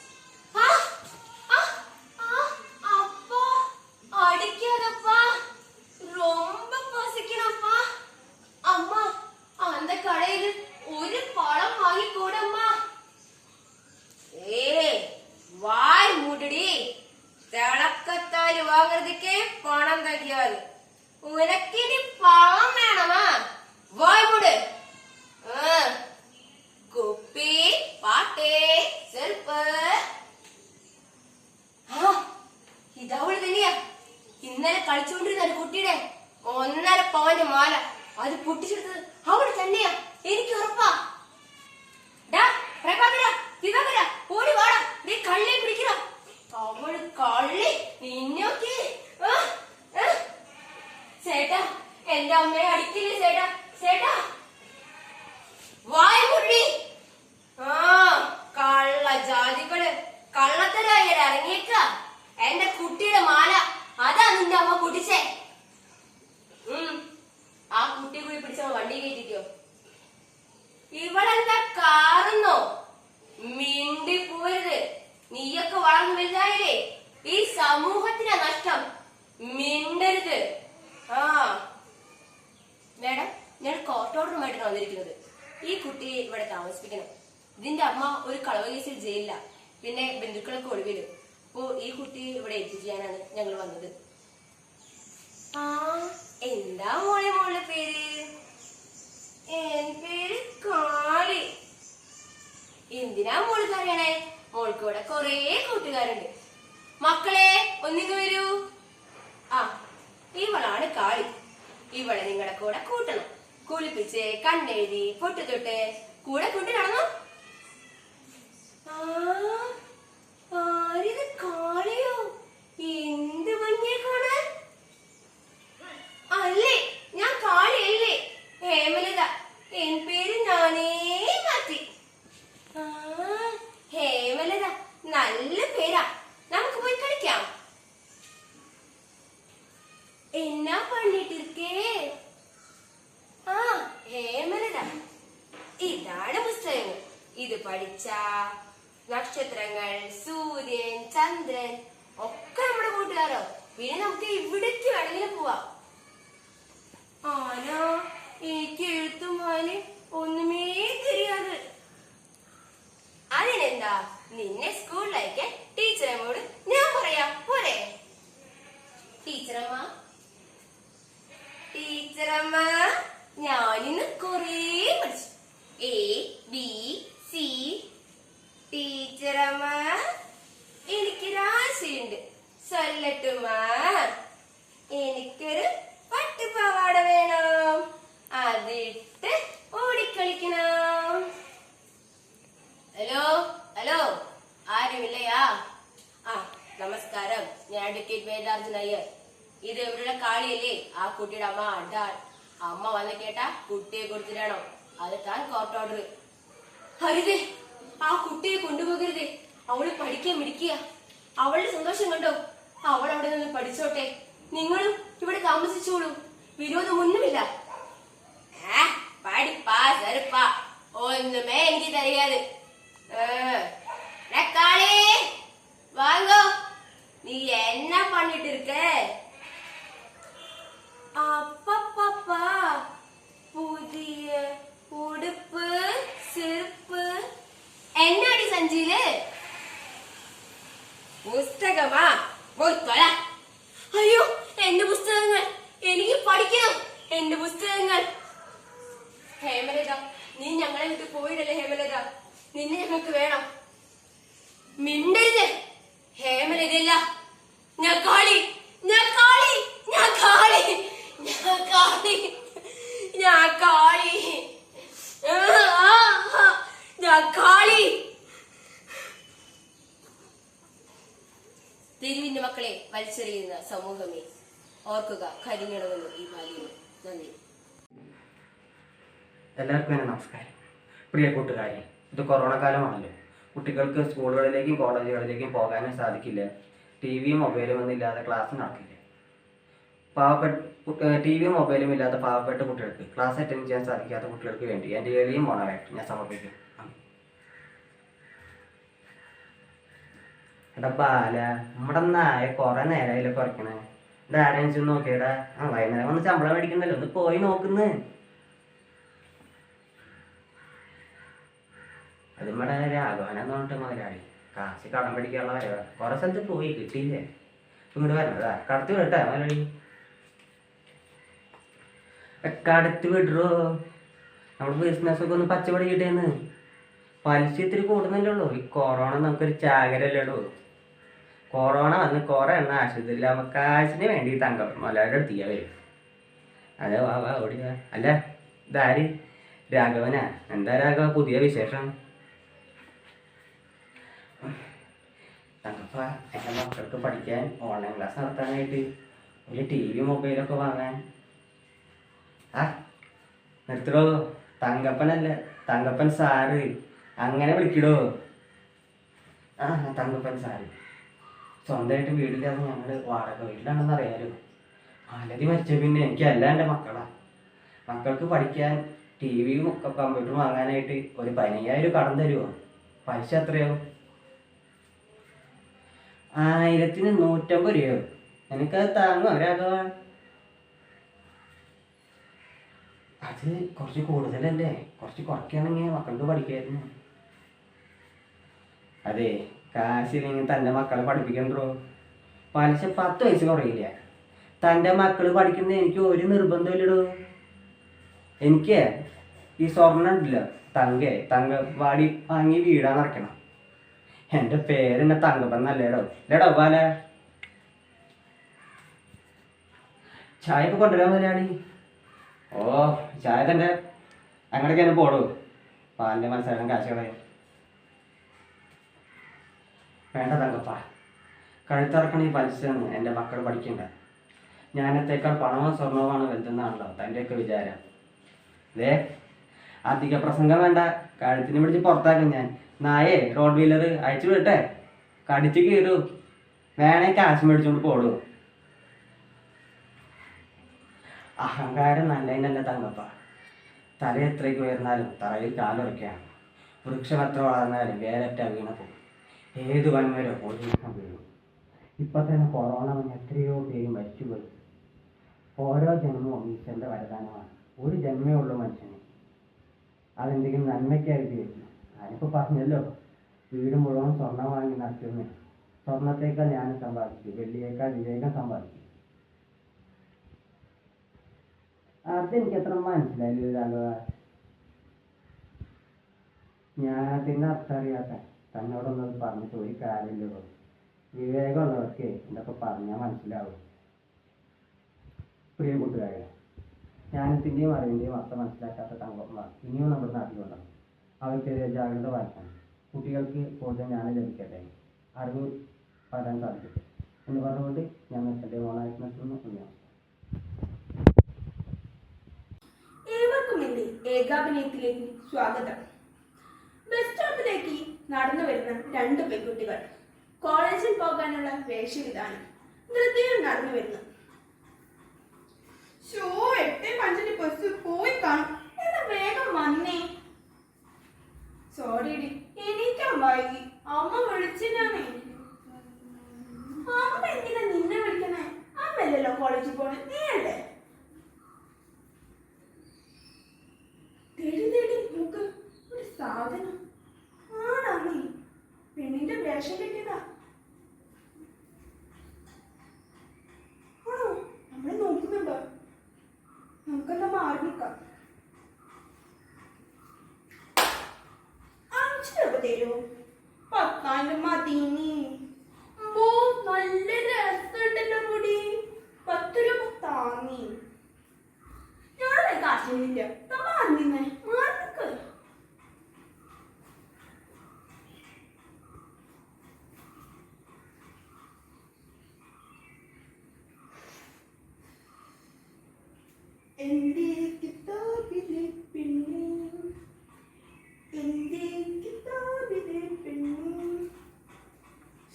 அடிக்காதப்பா, ரொம்ப பசிக்கணும்ப்பா. அம்மா, அந்த கடையில் ஒரு பழம் வாங்கி கூடம்மா. ஏய், வாய் மூடுடி. திளக்கத்தாலி வாங்குறதுக்கே பணம் தெரியாது, உனக்கு நீ பழம் வேணுமா? வாய் மூடு. குப்பி, பாட்டே, செருப்பு. ഇതവള് തന്നെയാ ഇന്നലെ കളിച്ചുകൊണ്ടിരുന്ന ഒരു കുട്ടിയുടെ 1.5 പവന്റെ മാല. അത് പൊട്ടിച്ചെടുത്തത് അവള് തന്നെയാ, എനിക്ക് ഉറപ്പാ. ഓടി വാടാ, നീ കള്ളി പിടിക്കണ. അവള് കള്ളി നിന്നൊക്കെ. ചേട്ടാ, എന്റെ അമ്മയെ അടിക്കില്ലേ ചേട്ടാ? ചേട്ടാ, വായ മുടി. കള്ള ജാതികള് കള്ളത്തരായി ഇറങ്ങിയേക്ക. എന്റെ കുട്ടിയുടെ മാല അതാ നിന്റെ അമ്മ പൊട്ടിച്ചേ. ആ കുട്ടിയെ കൂടി പിടിച്ച വണ്ടി കയറ്റിക്കോ. ഇവളെന്താ കാറുന്നോ? മിണ്ടി പോരുത്. നീയൊക്കെ വളർന്നു വലുതായില്ലേ, ഈ സമൂഹത്തിന് നഷ്ടം. മിണ്ടരുത്. മേഡം, ഞാൻ കോർട്ട് ഓർഡറുമായിട്ടാണ് വന്നിരിക്കുന്നത്. ഈ കുട്ടിയെ ഇവിടെ താമസിപ്പിക്കണം. ഇതിന്റെ അമ്മ ഒരു കളവ് കേസിൽ ജയിലില്ല, പിന്നെ ബന്ധുക്കളൊക്കെ ഒഴിവിലും. അപ്പോ ഈ കുട്ടിയെ ഇവിടെ എത്തിക്കാനാണ് ഞങ്ങൾ വന്നത്. എന്താ മോളുടെ പേര്? എൻ പേര് കാളി. എന്തിനാ മോള് കറിയണേ? മോൾക്ക് ഇവിടെ കൊറേ കൂട്ടുകാരുണ്ട്. മക്കളെ, ഒന്നിങ്ങ് വരൂ. ഇവളാണ് കാളി. ഇവളെ നിങ്ങളുടെ കൂടെ കൂട്ടണം. കുളിപ്പിച്ച് കണ്ണെഴുതി പൊട്ടുതൊട്ട് കൂടെ കൂട്ടി നടന്നു. ആരിത് കാളിയോ? എന്ത് ഭംഗിയെ കാണാൻ. അല്ലേ, ഞാൻ കാളിയല്ലേ, ഹേമലത. എൻ പേര് ഞാനേ മാറ്റി. ഹേമലത നല്ല പേരാ. നമുക്ക് പോയി കളിക്കാം. എന്നാ പണിട്ടിരിക്കേ? ഹേമലത, ഇതാണ് പുസ്തകങ്ങൾ. ഇത് പഠിച്ച നക്ഷത്രങ്ങൾ, സൂര്യൻ, ചന്ദ്രൻ ഒക്കെ നമ്മുടെ കൂട്ടുകാരോ. പിന്നെ നമുക്ക് ഇവിടേക്ക് വേണമെങ്കിലും പോവാം. ആനാ, എനിക്ക് എഴുത്തും വായനയും ഒന്നുമേ தெரியாது. അതിനെന്താ, നിന്നെ സ്കൂളിലേക്ക് ടീച്ചറമ്മോട് ഞാൻ പറയാം, പോരെ? ടീച്ചറമ്മ, ടീച്ചറമ്മ, ഞാനിന്ന് കുറേ പഠിച്ചു. ABC. ടീച്ചറമ്മ, എനിക്കൊരാശയുണ്ട്, ചൊല്ലട്ടുമാ. എനിക്കൊരു പട്ടുപാവാട വേണം, അതിട്ട് ഓടിക്കളിക്കണം. Hello hello, ആരുമില്ലയാ? നമസ്കാരം, ഞാൻ അഡ്വക്കേറ്റ് വേദാർജുന അയ്യർ. ഇത് ഇവരുടെ കാളിയല്ലേ? ആ കുട്ടിയുടെ അമ്മ അഡാൾ. അമ്മ വന്ന് കേട്ടാ കുട്ടിയെ കൊടുത്തിടണം. അത് താൻ കോർട്ട് ഓർഡർ. ഹരിതേ, ആ കുട്ടിയെ കൊണ്ടുപോകരുതേ. അവള് പഠിക്കാൻ മിടിക്കുക. അവളുടെ സന്തോഷം കണ്ടോ? അവൾ അവിടെ നിന്ന് പഠിച്ചോട്ടെ. നിങ്ങളും ഇവിടെ താമസിച്ചോളൂ, വിരോധമൊന്നുമില്ല. പഠിപ്പാ ചെറുപ്പാ ഒന്നുമേ എനിക്ക് തരികാത്. കാളി, വാങ്ങോ. നീ എന്നാ പണിട്ട് இருக்க? அப்பப்பா, പുതിയ ഉടുപ്പ്, ചെരുപ്പ്. എന്നാടി സഞ്ചിയില്? പുസ്തകമാ? പോയി തൊല. അയ്യോ, എന്റെ പുസ്തകങ്ങൾ, എനിക്ക് പഠിക്കണം. എന്റെ പുസ്തകങ്ങൾ. ഹേമലത, നീ ഞങ്ങളെ വിട്ട് പോയിടല്ലേ ഹേമലത? നിന്നെ ഞങ്ങൾക്ക് വേണം. മിണ്ടരുത് ഹേമലതല്ല. ഞാൻ കാളി, ഞാൻ കാളി, ഞാൻ കാളി. വലിച്ചെറിയുന്ന സമൂഹമേ, ഓർക്കുക കരിഞ്ഞിടമെന്ന് ഈ ബാല്യം. നന്ദി. എല്ലാവർക്കും എൻ്റെ നമസ്കാരം. പ്രിയ കൂട്ടുകാരെ, ഇത് കൊറോണ കാലമാണല്ലോ. കുട്ടികൾക്ക് സ്കൂളുകളിലേക്കും കോളേജുകളിലേക്കും പോകാനും സാധിക്കില്ല. ടി വിയും മൊബൈലും ഒന്നും ഇല്ലാതെ ക്ലാസ് നടക്കില്ല. ടി വിയും മൊബൈലും ഇല്ലാത്ത പാവപ്പെട്ട കുട്ടികൾക്ക് ക്ലാസ് അറ്റൻഡ് ചെയ്യാൻ സാധിക്കാത്ത കുട്ടികൾക്ക് വേണ്ടി എൻ്റെ എളിയ മോണായിട്ട് ഞാൻ സമർപ്പിക്കും. എടാ ബാല, നമ്മുടെ നായ കുറെ നേരമായില്ലേ കുറയ്ക്കണേ. ഇത് ആരെയും നോക്കിയടാ. വൈകുന്നേരം വന്ന് ശമ്പളം മേടിക്കണ്ടല്ലോ, ഒന്ന് പോയി നോക്കുന്നേ. അത് നമ്മുടെ രാഘവനെന്ന് പറഞ്ഞിട്ട് മുതലാളി കാശ് കടം പിടിക്കാനുള്ള വരവാ. കുറെ സ്ഥലത്ത് പോയി കിട്ടിയില്ലേ. ഇങ്ങോട്ട് വരണതാ, കടത്തി വിടട്ടെ മുതലാളി. കടത്തി വിടറോ, നമ്മുടെ ബിസിനസ്സൊക്കെ ഒന്ന് പച്ചപ്പടി കിട്ടിയെന്ന്. പലിശ ഇത്തിരി കൂടുന്നില്ലല്ലോ. ഈ കൊറോണ നമുക്കൊരു ചാകരല്ലോ. കൊറോണ വന്ന് കുറെ എണ്ണ ആശുപത്രിയിലാകുമ്പോൾ കാശിന് വേണ്ടി തങ്കം മുതലാളിയുടെ അടുത്തേക്ക് വരും. അതെ, വാ വാ ഓടിയാ. അല്ല, ഇതാര്? രാഘവനാ? എന്താ രാഘവ പുതിയ വിശേഷം? തങ്കപ്പ, എൻ്റെ മക്കൾക്ക് പഠിക്കാൻ ഓൺലൈൻ ക്ലാസ് നടത്താനായിട്ട് ഒരു ടി വി മൊബൈലൊക്കെ വാങ്ങാൻ. ആ നിർത്തടോ, തങ്കപ്പനല്ല, തങ്കപ്പൻ സാറ്. അങ്ങനെ വിളിക്കടോ. ആ, തങ്കപ്പൻ സാറ്. സ്വന്തമായിട്ട് വീടില്ലാതെ ഞങ്ങൾ വാടക വീട്ടിലാണെന്ന് അറിയാലോ. മാലതി മരിച്ച പിന്നെ എനിക്കല്ല എൻ്റെ മക്കളാ. മക്കൾക്ക് പഠിക്കാൻ ടി വിയും കമ്പ്യൂട്ടറും വാങ്ങാനായിട്ട് ഒരു 15,000 കടം തരുമോ? പലിശ എത്രയാവും? 1,150 രൂപയോ? എനിക്കത് താങ്ങുമോ രാഘവ? അത് കുറച്ച് കൂടുതലല്ലേ. കുറച്ച് കുറയ്ക്കുകയാണെങ്കിൽ മക്കൾക്ക് പഠിക്കായിരുന്നു. അതെ, കാശില്ലെങ്കിൽ തൻ്റെ മക്കളെ പഠിപ്പിക്കണ്ടോ? പലിശ 10 വയസ്സ് കുറയില്ല. തൻ്റെ മക്കൾ പഠിക്കുന്നത് എനിക്ക് ഒരു നിർബന്ധമില്ലടോ. എനിക്ക് ഈ സ്വർണ്ണം ഉണ്ടല്ലോ, തങ്കവാടി വാങ്ങി വീടാൻ നടക്കണം. എൻ്റെ പേരെന്നെ തങ്കപ്പന്നല്ലേടോ. ഇല്ലടോ പാല. ചായ ഒക്കെ കൊണ്ടുവരാൻ മുതലാളി. ഓ, ചായ തന്നെ അങ്ങോട്ടേക്ക് തന്നെ പോടൂ. പാലിൻ്റെ മനസ്സിലാക്കാൻ കാശ് കളയാം. വേണ്ട തങ്കപ്പ, കഴുത്തിറക്കണ ഈ പലിശയാണ് എൻ്റെ മക്കൾ പഠിക്കേണ്ട. ഞാനത്തേക്കാൾ പണമോ സ്വർണവുമാണ് വലുതെന്നാണല്ലോ തൻ്റെയൊക്കെ വിചാരം. അതെ, അധിക പ്രസംഗം വേണ്ട. കഴുത്തിന് പിടിച്ച് പുറത്താക്കും ഞാൻ. നായേ, റോഡ് വീലർ അയച്ചു വിടട്ടെ, കടിച്ച് കീറൂ. വേണേ കാശ് മേടിച്ചുകൊണ്ട് പോടൂ. അഹങ്കാരം നല്ലതിനല്ല തങ്കപ്പ. തല എത്രയ്ക്ക് ഉയർന്നാലും തറയിൽ കാലുറയ്ക്കുകയാണ്. വൃക്ഷം എത്ര വളർന്നാലും വേരറ്റ വീണ പോകും. ഏത് വന്മരോ പോലും വീഴും. ഇപ്പം തന്നെ കൊറോണ വന്ന് എത്രയോ പേര് മരിച്ചുപോയി. ഓരോ ജന്മവും ഈശ്വരൻ്റെ വരദാനമാണ്. ഒരു ജന്മേ ഉള്ളൂ മനുഷ്യന്. അതെന്തെങ്കിലും നന്മയ്ക്കായിട്ട് വരുന്നു. ഞാനിപ്പോൾ പറഞ്ഞല്ലോ, വീട് മുഴുവൻ സ്വർണം വാങ്ങി നടത്തുന്നു. സ്വർണത്തേക്കാൾ ഞാൻ സമ്പാദിച്ചു, വെള്ളിയേക്കാൾ വിവേകം സമ്പാദിച്ചു. അതെനിക്കത്ര മനസ്സിലായില്ല രാഘവ. ഞാനതിൻ്റെ അർത്ഥം അറിയാത്ത തന്നോടൊന്നത് പറഞ്ഞിട്ട് ഒരു കാര്യമില്ലല്ലോ. വിവേകമുള്ളവർക്ക് ഇതൊക്കെ പറഞ്ഞാൽ മനസ്സിലാവും. പ്രിയ കൂട്ടുകാരെ, ജ്ഞാനത്തിൻ്റെയും അറിവിൻ്റെയും അർത്ഥം മനസ്സിലാക്കാത്ത തങ്കന്മാർ ഇനിയും നമ്മുടെ നാട്ടിലുണ്ടാകും. അവർക്കെതിരെ ജാഗ്രത പാലിക്കണം. കുട്ടികൾക്ക് കൂടുതൽ ജ്ഞാനം ലഭിക്കട്ടെ, അറിവ് പകരാൻ സാധിക്കട്ടെ എന്ന് പറഞ്ഞുകൊണ്ട് ഞാൻ എൻ്റെ ഓണായിട്ട് നിർത്തുന്നു. ഏവർക്കും എൻ്റെ ഏകാഭിനയത്തിലേക്ക് സ്വാഗതം. ബസ് സ്റ്റോപ്പിലേക്ക് നടന്നു വരുന്ന 2 പെൺകുട്ടികൾ കോളേജിൽ പോകാനുള്ള വേഷവിധാനം ധൃതിയിൽ നടന്നു വരുന്നു. 8:5 ബസ് പോയി കാണും. എന്നാ വേഗം വന്നേ. സോറി ഡി, എണീക്കാൻ വൈകി. അമ്മ വിളിച്ചില്ലാന്നേ. അമ്മ എന്തിനാ നിന്നെ വിളിക്കണേ? അമ്മയല്ലല്ലോ കോളേജിൽ പോണേ, നീ അല്ലേ? തേടി നോക്ക്, ഒരു സാധനം. ആണാണേ, പെണ്ണിന്റെ വേഷം കെട്ടിയതാ. ആണോ? നമ്മളെ നോക്കുന്നുണ്ടോ? നമുക്കെന്താ മാറി നിൽക്കാം. 5 രൂപ തരുമോ? 10,000 മതിനി. നല്ല രസമുണ്ടല്ലോ മുടി. 10 രൂപ താങ്ങി. ഞാനേ കാശില്ല. മാറി നിന്നേ, മാറി നിൽക്ക്. എന്റെ കിതാബിലെ പെണ്ണേ, എന്റെ കിതാബിലെ പെണ്ണേ.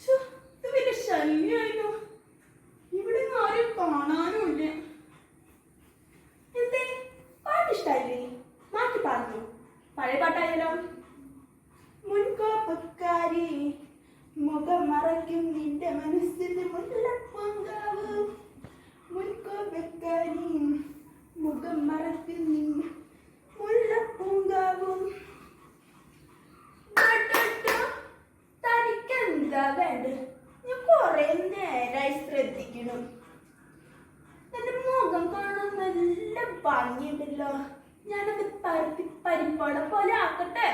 ശ്ശോ, ഇത് വലിയ ശല്യായിട്ടോ. ഇവിടെ ആരും കാണാനും ഇല്ല. എന്തേ പാട്ടിഷ്ടായില്ലേ? മാറ്റി പാടുന്നു. പഴയ പാട്ടായാലോ? മുൻകോപ്പക്കാരി മുഖം മറയ്ക്കും നിന്റെ മനസ്സിന് മുല്ലപ്പൂങ്കാവ്. മുൻകോപ്പക്കാരി മുഖം മറയ്ക്കും നിന്റെ മുല്ലപ്പൂങ്കാവും. തനിക്കെന്താ വേണ്ട? ഞാൻ കൊറേ നേരായി ശ്രദ്ധിക്കണം. എന്റെ മുഖം കാണാൻ നല്ല ഭംഗിയുണ്ടല്ലോ. ഞാനത് പരത്തി പരിപ്പാട പോലെ ആക്കട്ടെ.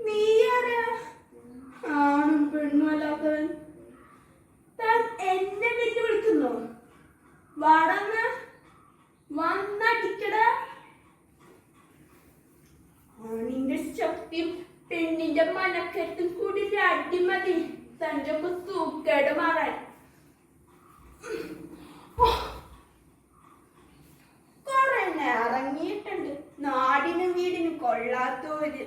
നീ ആരാ? ആണും പെണ്ണും അല്ലാത്തവൻ. താൻ എന്നെ വെല്ലുവിളിക്കുന്നു. വാടന്ന് വന്നടിക്കട. ആണിന്റെ ശക്തിയും പെണ്ണിന്റെ മനക്കത്തും കൂടി അടിമതി തന്റെ സൂക്കേട് മാറാൻ. കൊറേ ഇറങ്ങിയിട്ടുണ്ട് നാടിനും വീടിനും കൊള്ളാത്തവര്.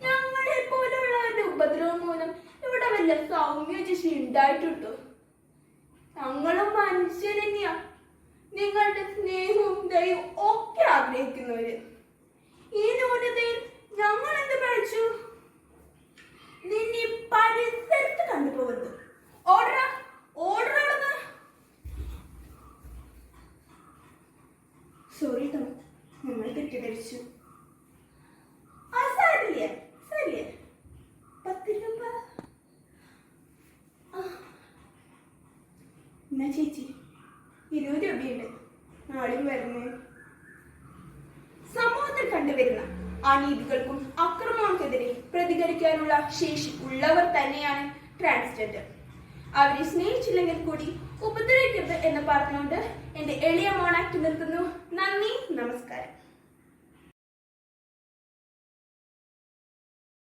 ഞങ്ങളെ പോലുള്ളവരുടെ ഉപദ്രവം മൂലം ഇവിടെ വല്ല സൗമ്യജി ഉണ്ടായിട്ടുണ്ടോ? ഞങ്ങളും മനുഷ്യൻ തന്നെയാ. നിങ്ങളുടെ സ്നേഹവും ദയവും ഒക്കെ ആഗ്രഹിക്കുന്നവര്. ഈ ന്യൂനതയിൽ ഞങ്ങൾ എന്ത് കഴിച്ചു? നിന്നെ പരിസരത്ത് കണ്ടുപോകുന്നു. Order order. സോറി ട്ടോ, ഞങ്ങൾ തെറ്റിദ്ധരിച്ചു. ആ സാരില്ലേ സാരില്ലേ 10 രൂപ. എന്നാ ചേച്ചി 20 രൂപയുണ്ട്. നാളെ വരുന്നേ. സമൂഹത്തിൽ കണ്ടുവരുന്ന അനീതികൾക്കും അക്രമങ്ങൾക്കെതിരെ പ്രതികരിക്കാനുള്ള ശേഷി ഉള്ളവർ തന്നെയാണ് ട്രാൻസ്ജെൻഡർ. അവരെ സ്നേഹിച്ചില്ലെങ്കിൽ കൂടി ഉപദ്രവിക്കരുത് എന്ന് പറഞ്ഞുകൊണ്ട് എന്റെ എളിയ മോണാക്ട് നിർത്തുന്നു. നന്ദി, നമസ്കാരം.